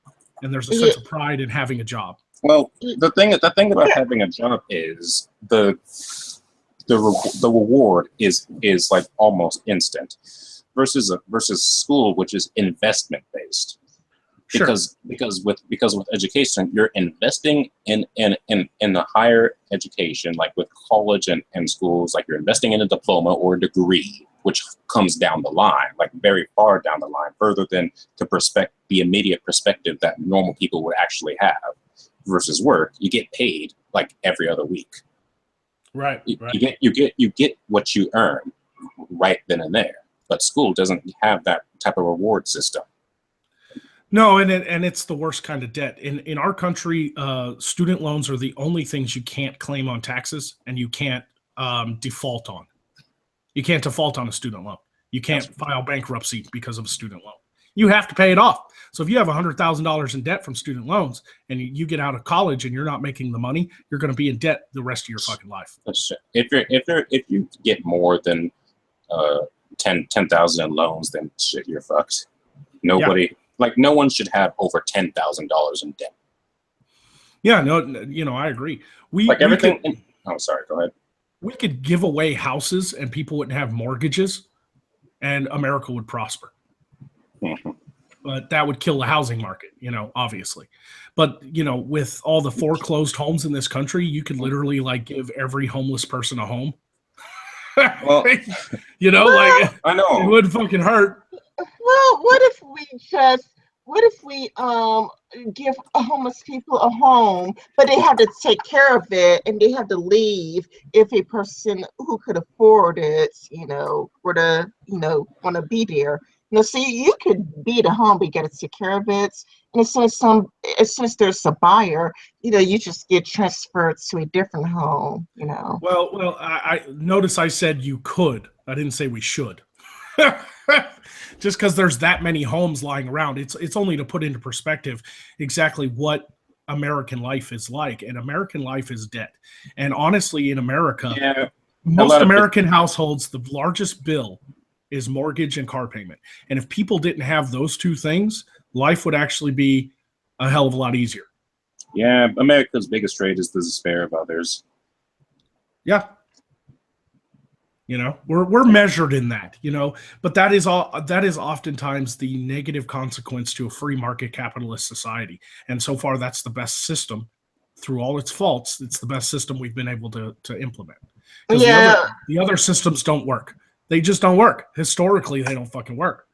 And there's a sense of pride in having a job. Well, the thing about having a job is the reward is like almost instant versus school, which is investment based. Sure. Because with education, you're investing in the higher education, like with college and schools, like you're investing in a diploma or a degree, which comes down the line, like very far down the line, further than the immediate perspective that normal people would actually have. Versus work, you get paid like every other week. Right. You get what you earn right then and there. But school doesn't have that type of reward system. No, and it's the worst kind of debt. In our country, student loans are the only things you can't claim on taxes, and you can't default on. You can't default on a student loan. You can't file bankruptcy because of a student loan. You have to pay it off. So if you have $100,000 in debt from student loans, and you get out of college and you're not making the money, you're going to be in debt the rest of your fucking life. If you get more than 10,000 in loans, then shit, you're fucked. Nobody. Yeah. Like, no one should have over $10,000 in debt. Yeah, no, I agree. Sorry, go ahead. We could give away houses and people wouldn't have mortgages, and America would prosper. Mm-hmm. But that would kill the housing market, obviously. But, with all the foreclosed homes in this country, you could literally, like, give every homeless person a home. Well, I know. It would fucking hurt. Well, what if we give homeless people a home, but they have to take care of it and they have to leave if a person who could afford it, were to, want to be there. See, you could be at home, but you got to take care of it. And as soon as there's a buyer, you just get transferred to a different home, Well, I notice I said you could. I didn't say we should. Just because there's that many homes lying around, it's only to put into perspective exactly what American life is like. And American life is debt. And honestly, in America, most American households, the largest bill is mortgage and car payment. And if people didn't have those two things, life would actually be a hell of a lot easier. Yeah, America's biggest trait is the despair of others. Yeah. We're measured in that, but that is oftentimes the negative consequence to a free market capitalist society. And so far, that's the best system. Through all its faults, it's the best system we've been able to implement. Yeah. The other systems don't work. They just don't work. Historically, they don't fucking work.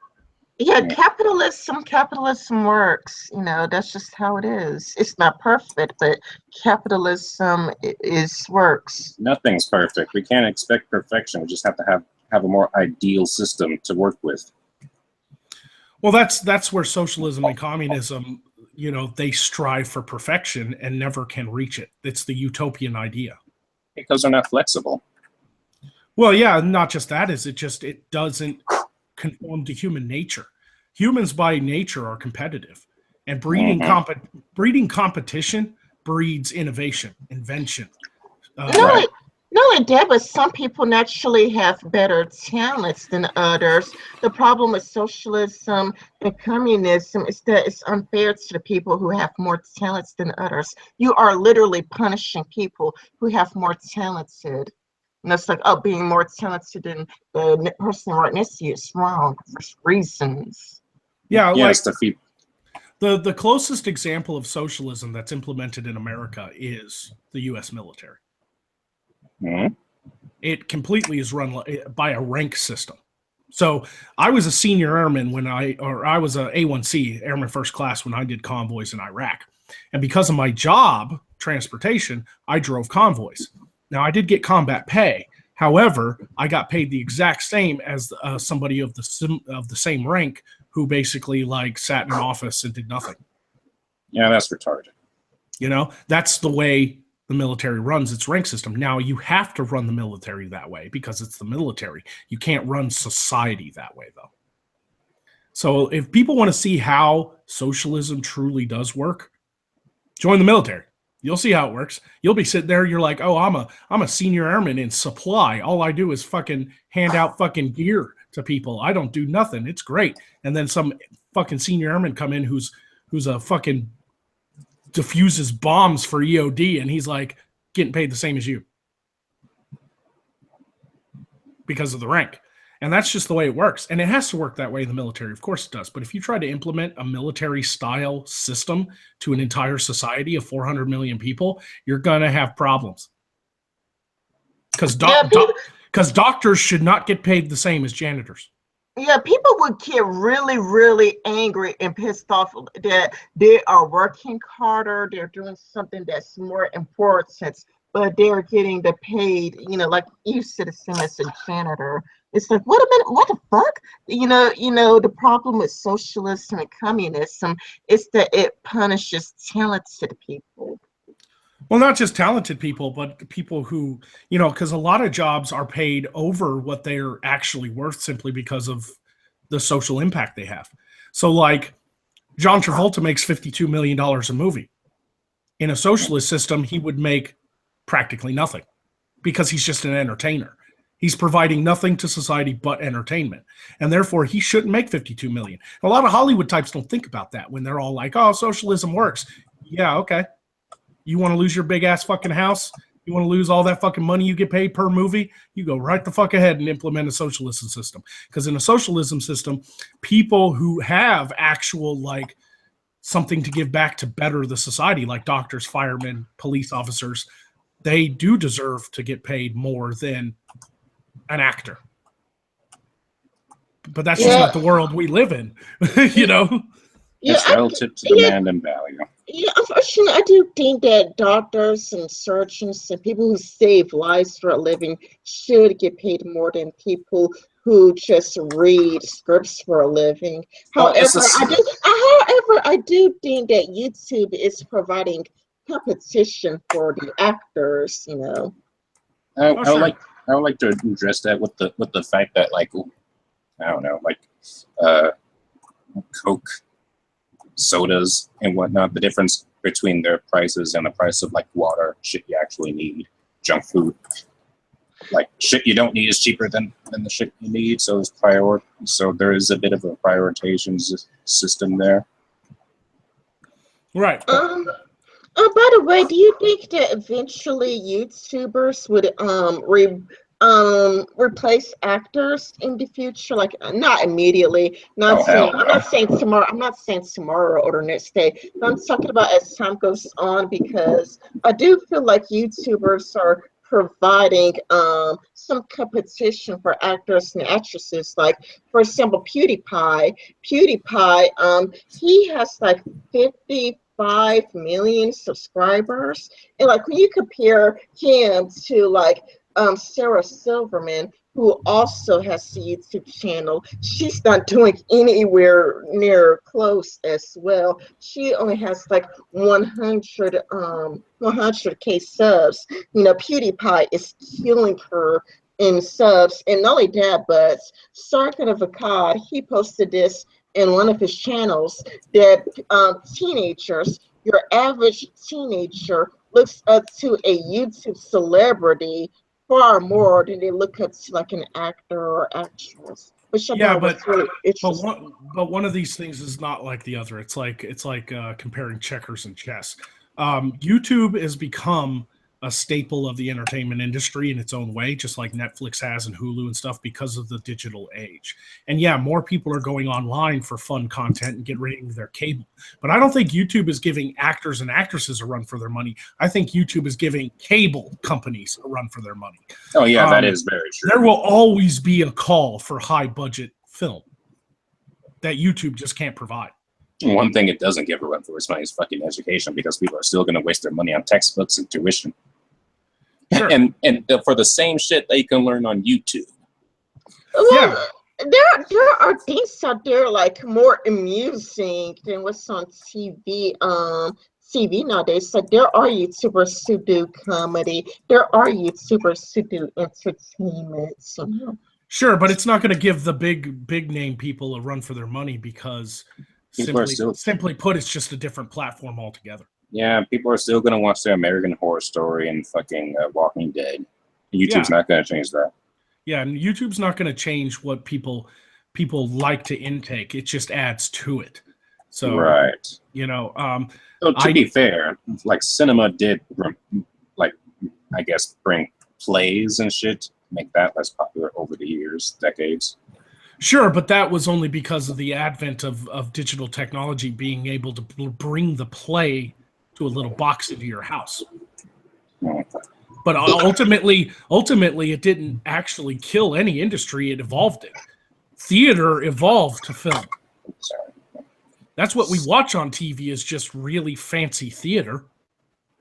Yeah, capitalism works. That's just how it is. It's not perfect, but capitalism works. Nothing's perfect. We can't expect perfection. We just have to have a more ideal system to work with. Well, that's where socialism and communism, they strive for perfection and never can reach it. It's the utopian idea. Because they're not flexible. Well, yeah, not just that. It doesn't conform to human nature. Humans by nature are competitive, and breeding competition breeds innovation, invention. No, but some people naturally have better talents than others. The problem with socialism and communism is that it's unfair to the people who have more talents than others. You are literally punishing people who have more talented. And it's like, being more talented than the person right next to you is wrong for reasons. Yeah, yes, the closest example of socialism that's implemented in America is the U.S. military. Mm-hmm. It completely is run by a rank system. So I was a senior airman I was a A1C, Airman First Class, when I did convoys in Iraq. And because of my job, transportation, I drove convoys. Now, I did get combat pay. However, I got paid the exact same as somebody of the same rank who basically sat in an office and did nothing. Yeah, that's retarded. That's the way the military runs its rank system. Now, you have to run the military that way because it's the military. You can't run society that way, though. So if people want to see how socialism truly does work, join the military. You'll see how it works. You'll be sitting there. You're like, oh, I'm a senior airman in supply. All I do is fucking hand out fucking gear to people. I don't do nothing. It's great. And then some fucking senior airman come in who's a fucking diffuses bombs for EOD, and he's like getting paid the same as you because of the rank. And that's just the way it works. And it has to work that way in the military. Of course it does. But if you try to implement a military style system to an entire society of 400 million people, you're going to have problems. Because doctors should not get paid the same as janitors. Yeah, people would get really, really angry and pissed off that they are working harder. They're doing something that's more important, but they're getting the paid, like you said, the same as a janitor. It's like, wait a minute, what the fuck? The problem with socialism and communism is that it punishes talented people. Well, not just talented people, but people who, because a lot of jobs are paid over what they're actually worth simply because of the social impact they have. So like John Travolta makes $52 million a movie. In a socialist system, he would make practically nothing because he's just an entertainer. He's providing nothing to society but entertainment. And therefore, he shouldn't make $52 million. A lot of Hollywood types don't think about that when they're all like, oh, socialism works. Yeah, okay. You want to lose your big-ass fucking house? You want to lose all that fucking money you get paid per movie? You go right the fuck ahead and implement a socialism system. Because in a socialism system, people who have actual, like, something to give back to better the society, like doctors, firemen, police officers, they do deserve to get paid more than an actor. But that's just not the world we live in, It's relative to demand and value. Yeah, unfortunately, I do think that doctors and surgeons and people who save lives for a living should get paid more than people who just read scripts for a living. However, I do think that YouTube is providing competition for the actors. I would like to address that with the fact that, like, I don't know, like Coke, sodas and whatnot, the difference between their prices and the price of like water, shit you actually need, junk food, like shit you don't need is cheaper than the shit you need. So there is a bit of a prioritization system there. Right. By the way, do you think that eventually YouTubers would replace actors in the future? Like, not immediately. I'm not saying tomorrow. I'm not saying tomorrow or the next day. But I'm talking about as time goes on, because I do feel like YouTubers are providing some competition for actors and actresses. Like, for example, PewDiePie, he has like 55 million subscribers, and like when you compare him to like Sarah Silverman, who also has a YouTube channel, she's not doing anywhere near close as well. She only has like 100k subs. PewDiePie is killing her in subs, and not only that, but Sarkin of Akkad, he posted this in one of his channels that teenagers, your average teenager, looks up to a YouTube celebrity far more than they look up to like an actor or actress. Which but one of these things is not like the other. It's like comparing checkers and chess. YouTube has become a staple of the entertainment industry in its own way, just like Netflix has and Hulu and stuff, because of the digital age. And yeah, more people are going online for fun content and get rid of their cable. But I don't think YouTube is giving actors and actresses a run for their money. I think YouTube is giving cable companies a run for their money. Oh yeah, that is very true. There will always be a call for high budget film that YouTube just can't provide. One thing it doesn't give a run for its money is fucking education, because people are still going to waste their money on textbooks and tuition. Sure. And for the same shit they can learn on YouTube. Well, there are things out there like more amusing than what's on TV. TV nowadays. Like, there are YouTubers who do comedy. There are YouTubers who do entertainment. Sure, but it's not going to give the big name people a run for their money, because simply put, it's just a different platform altogether. Yeah, people are still going to watch their American Horror Story and fucking Walking Dead. YouTube's not going to change that. Yeah, and YouTube's not going to change what people like to intake. It just adds to it. So, Right. you know, So to be fair, like cinema did, like, I guess, bring plays and shit, make that less popular over the years, decades. Sure, but that was only because of the advent of digital technology being able to bring the play to a little box into your house. But ultimately, it didn't actually kill any industry. It evolved it. Theater evolved to film. That's what we watch on TV is just really fancy theater.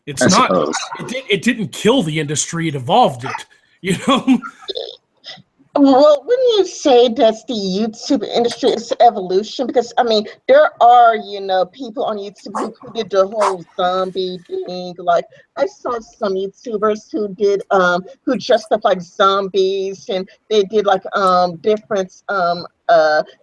It's not. It didn't kill the industry. It evolved it. You know. Well, when you say that's the YouTube industry, it's evolution because I mean there are people on YouTube who did the whole zombie thing. Like I saw some YouTubers who did who dressed up like zombies and they did like different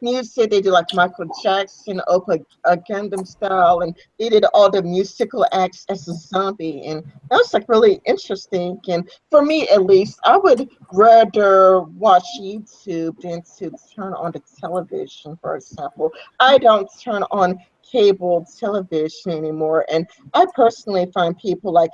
music. They did like Michael Jackson, Gundam style, and they did all the musical acts as a zombie, and that was like really interesting. And for me, at least, I would rather watch YouTube than to turn on the television, for example. I don't turn on cable television anymore, and I personally find people like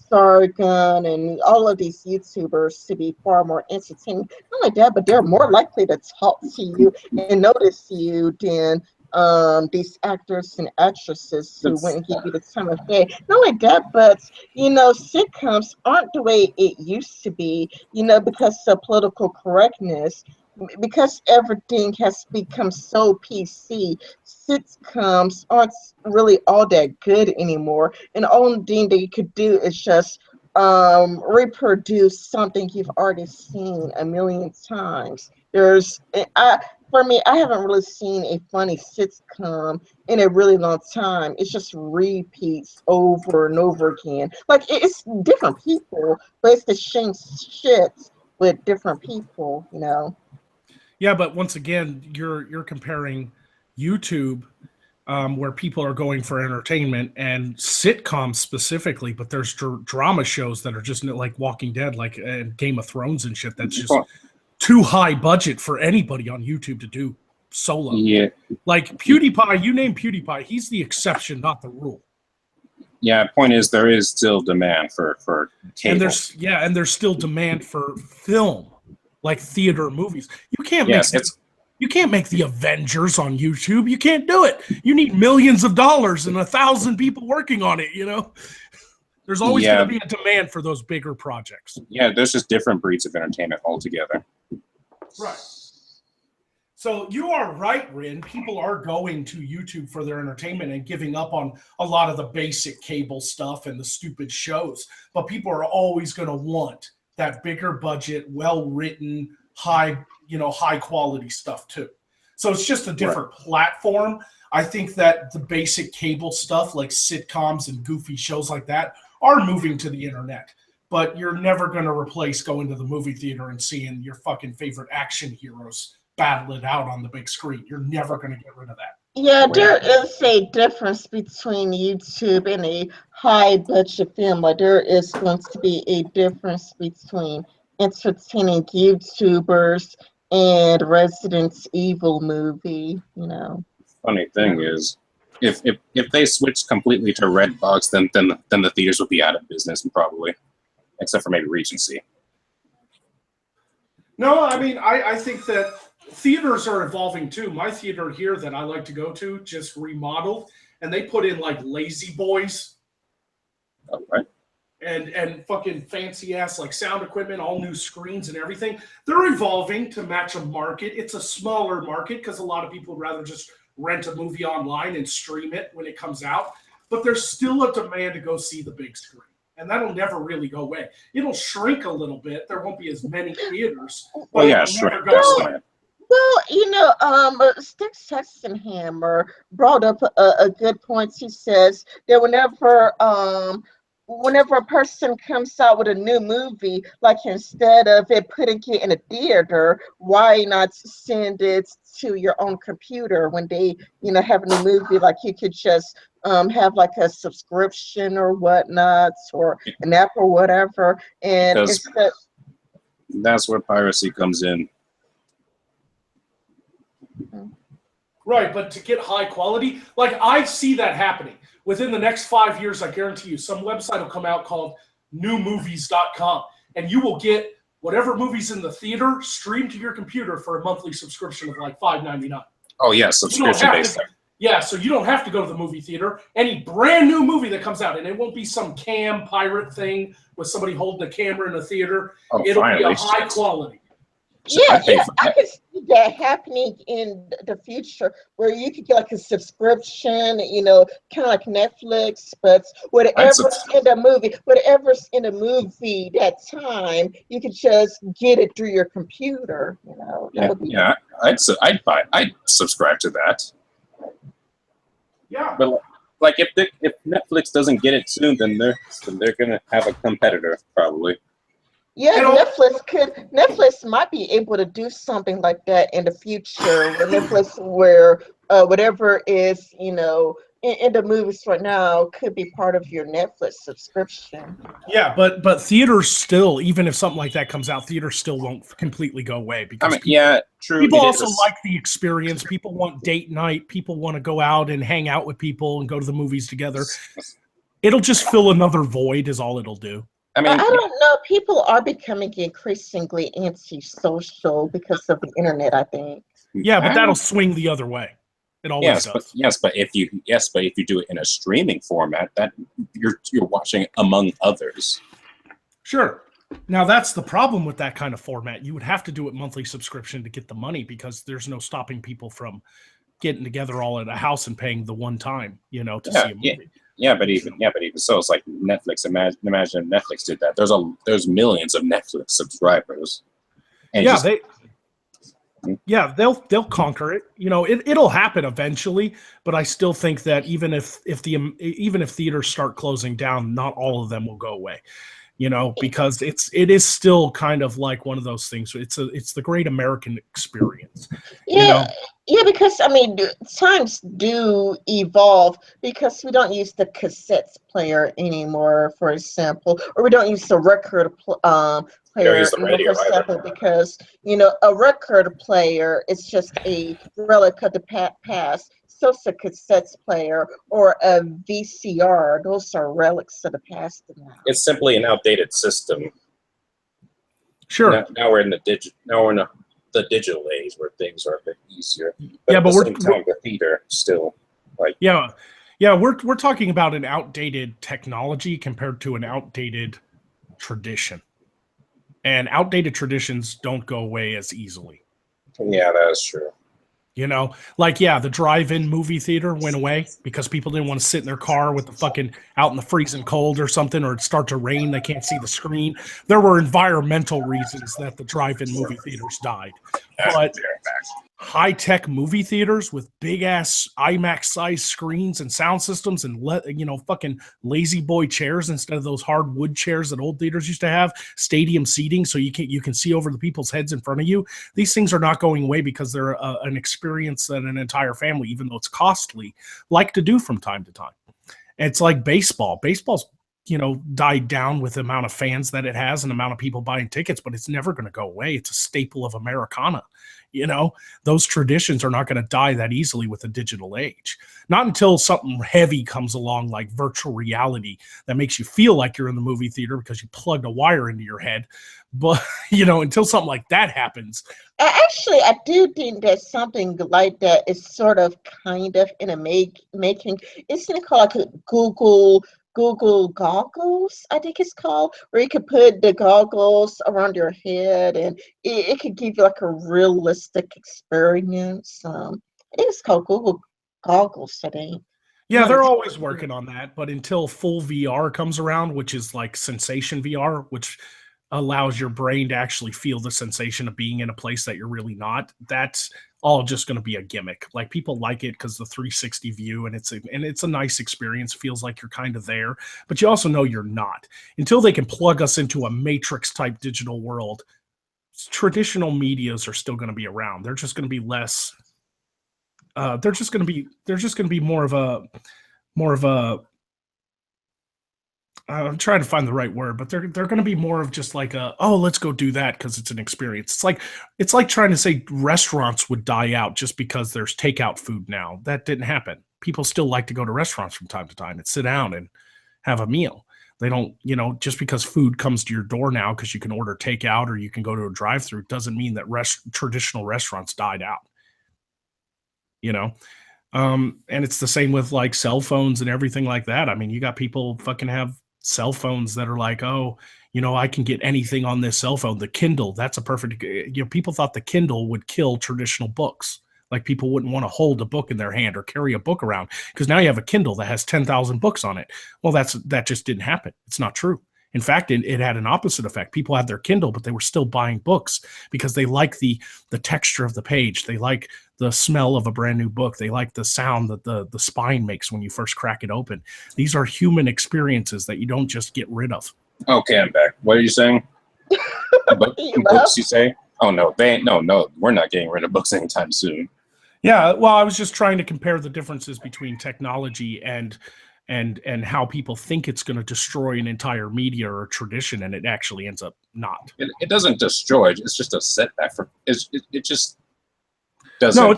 Sargon and all of these YouTubers to be far more entertaining. Not only that, but they're more likely to talk to you and notice you than these actors and actresses who wouldn't give you the time of day. Not only that, but sitcoms aren't the way it used to be, because of political correctness, because everything has become so PC. Sitcoms aren't really all that good anymore, and the only thing that you could do is just reproduce something you've already seen a million times. For me, I haven't really seen a funny sitcom in a really long time. It's just repeats over and over again. Like it's different people, but it's the same shit with different people, Yeah, but once again, you're comparing YouTube, where people are going for entertainment, and sitcoms specifically. But there's drama shows that are just like Walking Dead, like and Game of Thrones and shit. That's just too high budget for anybody on YouTube to do solo. Yeah. Like PewDiePie, you name PewDiePie, he's the exception, not the rule. Yeah, point is there is still demand for cable. And there's still demand for film, like theater movies. You can't make the Avengers on YouTube. You can't do it. You need millions of dollars and 1,000 people working on it, There's always going to be a demand for those bigger projects. Yeah, there's just different breeds of entertainment altogether. Right. So you are right, Rin. People are going to YouTube for their entertainment and giving up on a lot of the basic cable stuff and the stupid shows. But people are always going to want that bigger budget, well-written, high quality stuff too. So it's just a different platform. I think that the basic cable stuff like sitcoms and goofy shows like that are moving to the internet. But you're never going to replace going to the movie theater and seeing your fucking favorite action heroes battle it out on the big screen. You're never going to get rid of that. Yeah, there is a difference between YouTube and a high budget film. Like there is going to be a difference between entertaining YouTubers and Resident Evil movie, Funny thing is, if they switched completely to Redbox, then the theaters would be out of business, probably, except for maybe Regency. No, I mean I think that theaters are evolving too. My theater here that I like to go to just remodeled, and they put in like lazy boys. Oh, right. And fucking fancy ass like sound equipment, all new screens and everything. They're evolving to match a market. It's a smaller market because a lot of people would rather just rent a movie online and stream it when it comes out. But there's still a demand to go see the big screen. And that'll never really go away. It'll shrink a little bit. There won't be as many theaters. Well, yeah, shrink. Well, Sticks Hexenhammer brought up a good point. He says that whenever a person comes out with a new movie, like instead of it putting it in a theater, why not send it to your own computer when they, have a new movie? Like you could just have like a subscription or whatnot, or an app or whatever, and That's where piracy comes in. Right, but to get high quality, like I see that happening. Within the next 5 years, I guarantee you, some website will come out called newmovies.com, and you will get whatever movie's in the theater streamed to your computer for a monthly subscription of like $5.99. Oh yeah, subscription based. Yeah, so you don't have to go to the movie theater. Any brand new movie that comes out, and it won't be some cam pirate thing with somebody holding a camera in a theater. Oh, It'll finally. be a high quality. I can see that happening in the future, where you could get like a subscription, kind of like Netflix, but whatever's in the movie that time, you could just get it through your computer. I'd subscribe to that. Yeah, but like if Netflix doesn't get it soon, then they're gonna have a competitor probably. Yeah, Netflix might be able to do something like that in the future. Where whatever is in the movies right now could be part of your Netflix subscription. Yeah, but theaters still, even if something like that comes out, theaters still won't completely go away because true. People also like the experience. People want date night. People want to go out and hang out with people and go to the movies together. It'll just fill another void, is all it'll do. I don't know. People are becoming increasingly antisocial because of the internet, I think. Yeah, but that'll swing the other way. It always does. But if you do it in a streaming format, that you're watching among others. Sure. Now that's the problem with that kind of format. You would have to do it monthly subscription to get the money because there's no stopping people from getting together all at a house and paying the one time, see a movie. Yeah, but even so, it's like Netflix. Imagine if Netflix did that. There's millions of Netflix subscribers. And they'll conquer it. It'll happen eventually, but I still think that even if theaters start closing down, not all of them will go away. Because it is still kind of like one of those things. It's the great American experience. Yeah, because times do evolve because we don't use the cassette player anymore, for example, or we don't use the record player for example, because a record player is just a relic of the past. So it's a cassette player or a VCR. Those are relics of the past now. It's simply an outdated system. Sure. Now we're in the digital age where things are a bit easier. But the theater still we're talking about an outdated technology compared to an outdated tradition, and outdated traditions don't go away as easily. Yeah, that is true. The drive-in movie theater went away because people didn't want to sit in their car with the fucking out in the freezing cold or something, or it start to rain, they can't see the screen. There were environmental reasons that the drive-in movie theaters died. But high-tech movie theaters with big-ass IMAX-sized screens and sound systems and fucking lazy boy chairs instead of those hard wood chairs that old theaters used to have, stadium seating so you can see over the people's heads in front of you. These things are not going away because they're an experience that an entire family, even though it's costly, like to do from time to time. It's like baseball. Baseball's died down with the amount of fans that it has and the amount of people buying tickets, but it's never going to go away. It's a staple of Americana. Those traditions are not going to die that easily with the digital age. Not until something heavy comes along like virtual reality that makes you feel like you're in the movie theater because you plugged a wire into your head. But, until something like that happens. Actually, I do think that something like that is sort of kind of in a making. Isn't it called like a Google goggles, I think it's called, where you could put the goggles around your head and it could give you like a realistic experience. I think it's called Google goggles today. Yeah, they're always working on that, but until full VR comes around, which is like sensation VR, which allows your brain to actually feel the sensation of being in a place that you're really not, that's all just going to be a gimmick. Like, people like it because the 360 view, and it's a nice experience. Feels like you're kind of there, but you also know you're not. Until they can plug us into a matrix type digital world, traditional medias are still going to be around. They're just going to be less. They're just going to be more of a I'm trying to find the right word, but they're going to be more of just like let's go do that because it's an experience. It's like trying to say restaurants would die out just because there's takeout food now. That didn't happen. People still like to go to restaurants from time to time and sit down and have a meal. They don't, just because food comes to your door now because you can order takeout or you can go to a drive-through doesn't mean that traditional restaurants died out. And it's the same with like cell phones and everything like that. I mean, you got people fucking have cell phones that are like, oh, I can get anything on this cell phone. The Kindle, that's a perfect, people thought the Kindle would kill traditional books. Like people wouldn't want to hold a book in their hand or carry a book around because now you have a Kindle that has 10,000 books on it. Well, that just didn't happen. It's not true. In fact, it had an opposite effect. People had their Kindle, but they were still buying books because they like the texture of the page. They like the smell of a brand new book. They like the sound that the spine makes when you first crack it open. These are human experiences that you don't just get rid of. Okay, I'm back. What are you saying? Books, you say? Oh, no, we're not getting rid of books anytime soon. Yeah, well, I was just trying to compare the differences between technology and how people think it's going to destroy an entire media or tradition, and it actually ends up not. It doesn't destroy it. It's just a setback. It just doesn't. No,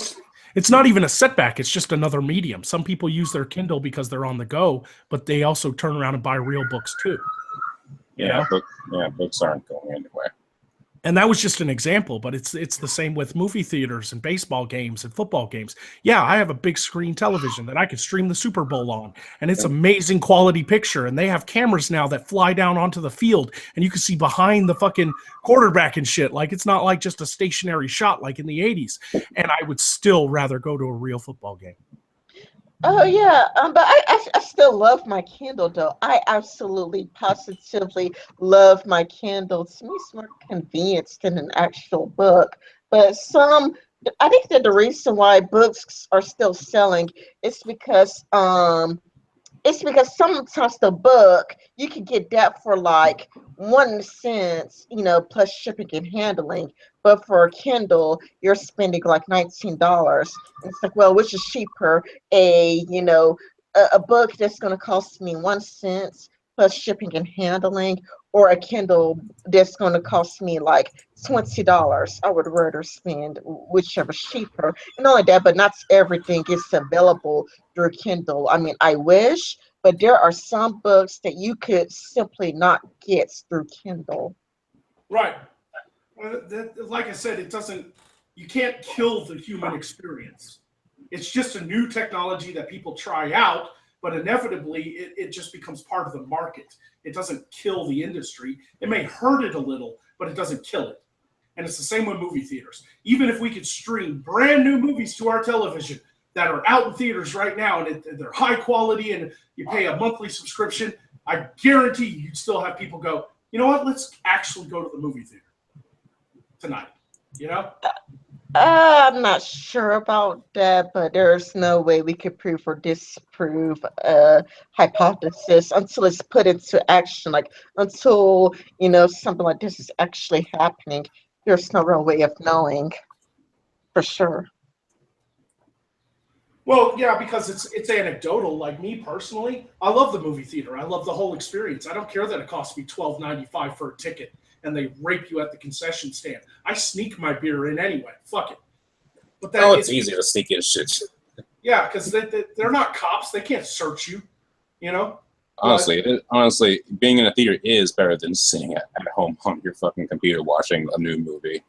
it's not even a setback. It's just another medium. Some people use their Kindle because they're on the go, but they also turn around and buy real books too. Yeah, books aren't going anywhere. And that was just an example, but it's the same with movie theaters and baseball games and football games. Yeah, I have a big screen television that I could stream the Super Bowl on, and it's amazing quality picture. And they have cameras now that fly down onto the field, and you can see behind the fucking quarterback and shit. Like it's not like just a stationary shot like in the 80s. And I would still rather go to a real football game. Oh yeah, but I still love my Kindle though. I absolutely positively love my Kindle. To me, it's more convenient than an actual book. But I think that the reason why books are still selling is because sometimes the book you can get that for like 1 cent, plus shipping and handling. But for a Kindle, you're spending like $19. It's like, well, which is cheaper? A book that's going to cost me 1 cent plus shipping and handling, or a Kindle that's going to cost me like $20. I would rather spend whichever's cheaper. And not only that, but not everything is available through Kindle. I mean, I wish, but there are some books that you could simply not get through Kindle. Right. Like I said, you can't kill the human experience. It's just a new technology that people try out, but inevitably it just becomes part of the market. It doesn't kill the industry. It may hurt it a little, but it doesn't kill it. And it's the same with movie theaters. Even if we could stream brand new movies to our television that are out in theaters right now and they're high quality and you pay a monthly subscription, I guarantee you'd still have people go, you know what, let's actually go to the movie theater tonight, I'm not sure about that, but there's no way we could prove or disprove a hypothesis until it's put into action. Like until something like this is actually happening, there's no real way of knowing for sure. Well, yeah, because it's anecdotal. Like me personally, I love the movie theater. I love the whole experience. I don't care that it costs me $12.95 for a ticket and they rape you at the concession stand. I sneak my beer in anyway. Fuck it. But it's easy to sneak in shit. Yeah, because they're not cops. They can't search you. Honestly, being in a theater is better than sitting at home on your fucking computer watching a new movie.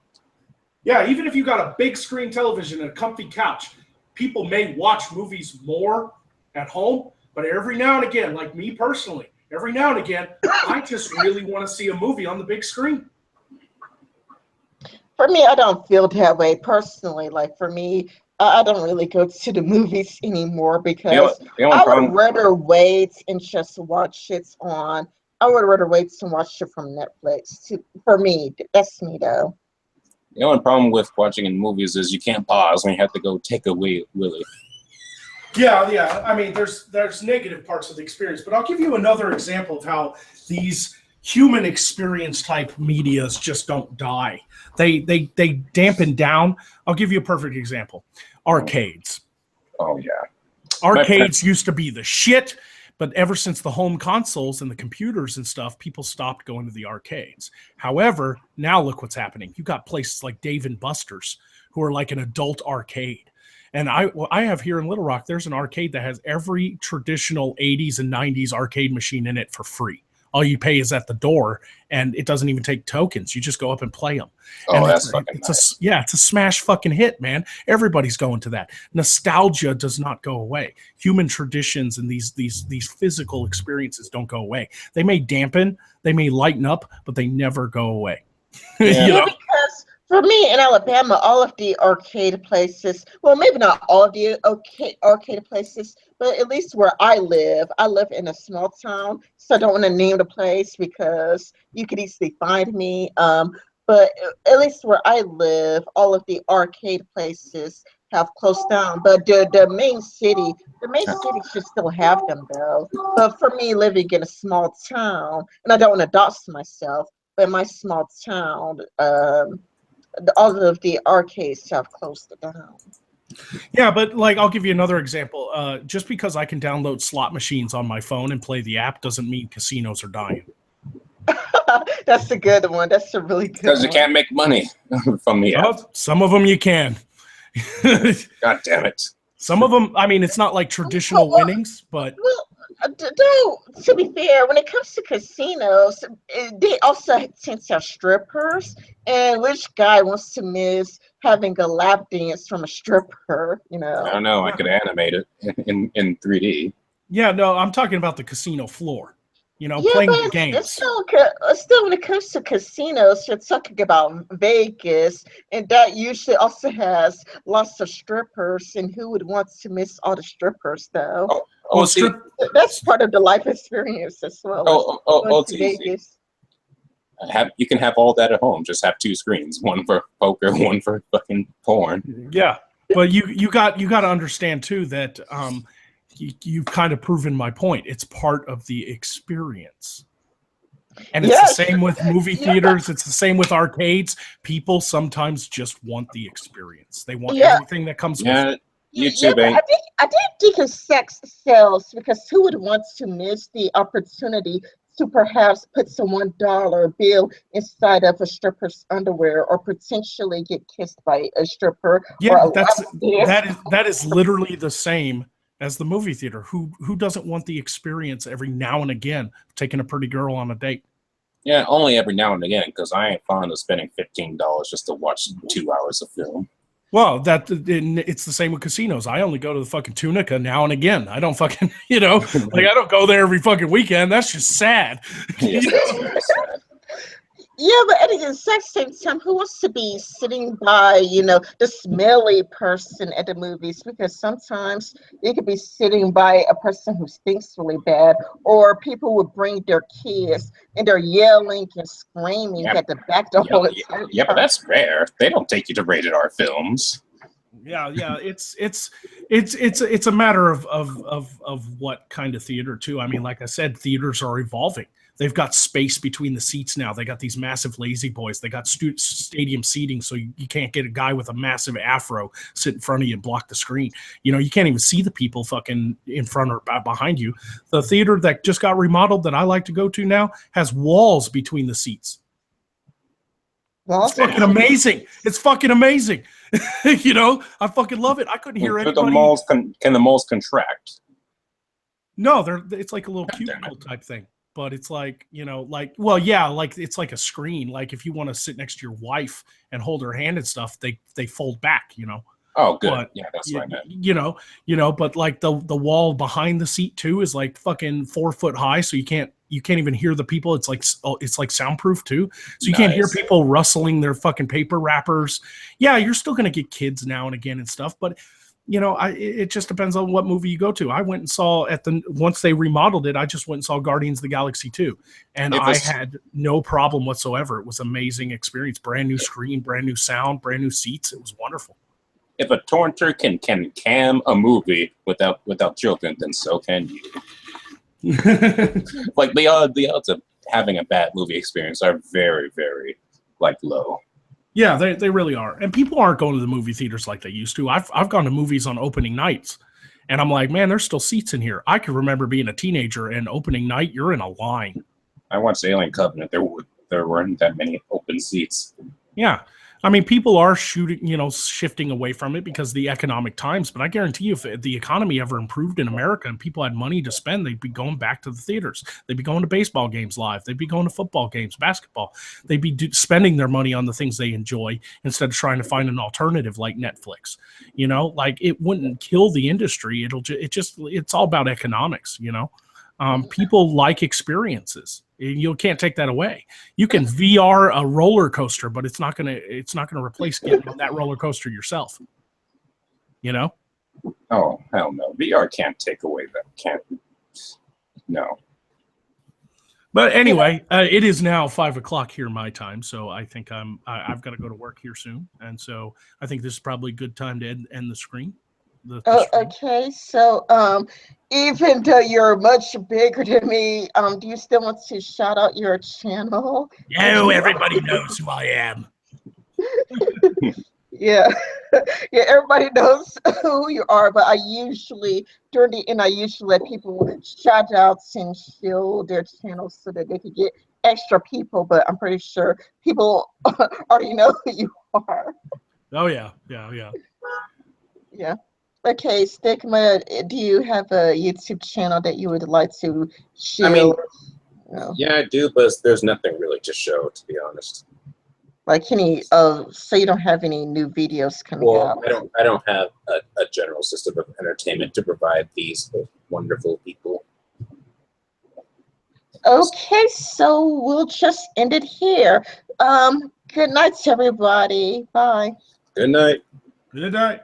Yeah, even if you got a big screen television and a comfy couch, people may watch movies more at home, but every now and again, like me personally, every now and again, I just really want to see a movie on the big screen. For me, I don't feel that way personally. Like for me, I don't really go to the movies anymore because I would rather wait and just watch it on. I would rather wait and watch it from Netflix. For me, that's me though. The only problem with watching in movies is you can't pause when you have to go take a wee willy. Yeah. I mean, there's negative parts of the experience, but I'll give you another example of how these human experience type medias just don't die. They dampen down. I'll give you a perfect example. Arcades. Oh yeah. Arcades used to be the shit. But ever since the home consoles and the computers and stuff, people stopped going to the arcades. However, now look what's happening. You got places like Dave and Buster's, who are like an adult arcade. And I have here in Little Rock, there's an arcade that has every traditional 80s and 90s arcade machine in it for free. All you pay is at the door, and it doesn't even take tokens. You just go up and play them. Oh, and that's fucking nice. it's a smash fucking hit, man. Everybody's going to that. Nostalgia does not go away. Human traditions and these physical experiences don't go away. They may dampen, they may lighten up, but they never go away. Yeah. You know? Because for me in Alabama, all of the arcade places, well, maybe not all of the arcade places, but at least where I live in a small town, so I don't want to name the place because you could easily find me. But at least where I live, all of the arcade places have closed down. But the main city should still have them though. But for me, living in a small town, and I don't want to dox myself, but in my small town, all of the arcades have closed down. Yeah, but like I'll give you another example. Just because I can download slot machines on my phone and play the app doesn't mean casinos are dying. That's a good one. That's a really good one. Because you can't make money from the app. Well, some of them you can. God damn it. Some of them, I mean, it's not like traditional winnings, but Well, to be fair, when it comes to casinos, they also tend to have strippers. And which guy wants to miss having a lap dance from a stripper? You know, I don't know. I could animate it in 3D. yeah, no, I'm talking about the casino floor. You know, yeah, playing but the games. it's still, when it comes to casinos, you're talking about Vegas, and that usually also has lots of strippers. And who would want to miss all the strippers, though? Well, see, That's part of the life experience as well. it's easy. You can have all that at home. Just have two screens, one for poker, one for fucking porn. Yeah, but you got to understand too that you've kind of proven my point. It's part of the experience. And it's the same with movie theaters. It's the same with arcades. People sometimes just want the experience. They want everything that comes with it. YouTube ain't. I did think sex sells because who would want to miss the opportunity to perhaps put some $1 bill inside of a stripper's underwear or potentially get kissed by a stripper? Yeah, that is literally the same as the movie theater. Who doesn't want the experience every now and again of taking a pretty girl on a date? Yeah, only every now and again, because I ain't fond of spending $15 just to watch 2 hours of film. Well, it's the same with casinos. I only go to the fucking Tunica now and again. I don't fucking, like I don't go there every fucking weekend. That's just sad. Yes, that's very sad. Yeah, but at the exact same time, who wants to be sitting by, the smelly person at the movies? Because sometimes you could be sitting by a person who stinks really bad, or people would bring their kids and they're yelling and screaming at the back the whole time. Yeah, but that's rare. They don't take you to rated R films. Yeah, it's a matter of what kind of theater too. I mean, like I said, theaters are evolving. They've got space between the seats now. They got these massive lazy boys. They got stadium seating, so you can't get a guy with a massive afro sit in front of you and block the screen. You can't even see the people fucking in front or behind you. The theater that just got remodeled that I like to go to now has walls between the seats. It's fucking amazing. It's fucking amazing. I fucking love it. I couldn't hear anybody. Can the malls contract? No, it's like a little cubicle type thing. But it's like, it's like a screen. Like if you want to sit next to your wife and hold her hand and stuff, they fold back, Oh, good. But, yeah, that's what I meant. But like the wall behind the seat too is like fucking 4 foot high, so you can't even hear the people. It's like soundproof too, so you can't hear people rustling their fucking paper wrappers. Yeah, you're still gonna get kids now and again and stuff, but it just depends on what movie you go to. I went and saw once they remodeled it, I just went and saw Guardians of the Galaxy 2, and I had no problem whatsoever. It was an amazing experience. Brand new screen, brand new sound, brand new seats. It was wonderful. If a torrenter can cam a movie without children, then so can you. Like the odds of having a bad movie experience are very, very low. Yeah, they really are. And people aren't going to the movie theaters like they used to. I've gone to movies on opening nights, And I'm like, man, there's still seats in here. I can remember being a teenager and opening night, you're in a line. I watched Alien Covenant. There weren't that many open seats. Yeah. I mean, people are shifting away from it because of the economic times. But I guarantee you, if the economy ever improved in America and people had money to spend, they'd be going back to the theaters. They'd be going to baseball games live. They'd be going to football games, basketball. They'd be spending their money on the things they enjoy instead of trying to find an alternative like Netflix. Like it wouldn't kill the industry. It's all about economics. People like experiences. You can't take that away. You can VR a roller coaster, but it's not gonna replace getting on that roller coaster yourself. Oh, hell no. VR can't take away that. Can't. No. But anyway, it is now 5:00 here my time, so I think I've got to go to work here soon, and so I think this is probably a good time to end the screen. Okay, so even though you're much bigger than me, do you still want to shout out your channel? No, everybody knows who I am. Yeah, yeah, everybody knows who you are, but I usually let people shout outs and show their channels so that they could get extra people, but I'm pretty sure people already know who you are. Oh yeah. Yeah. Okay, Stigma, do you have a YouTube channel that you would like to share? I mean, No. yeah, I do, but there's nothing really to show, to be honest. Like so you don't have any new videos coming out? Well, I don't have a general system of entertainment to provide these wonderful people. Okay, so we'll just end it here. Good night, everybody. Bye. Good night. Good night.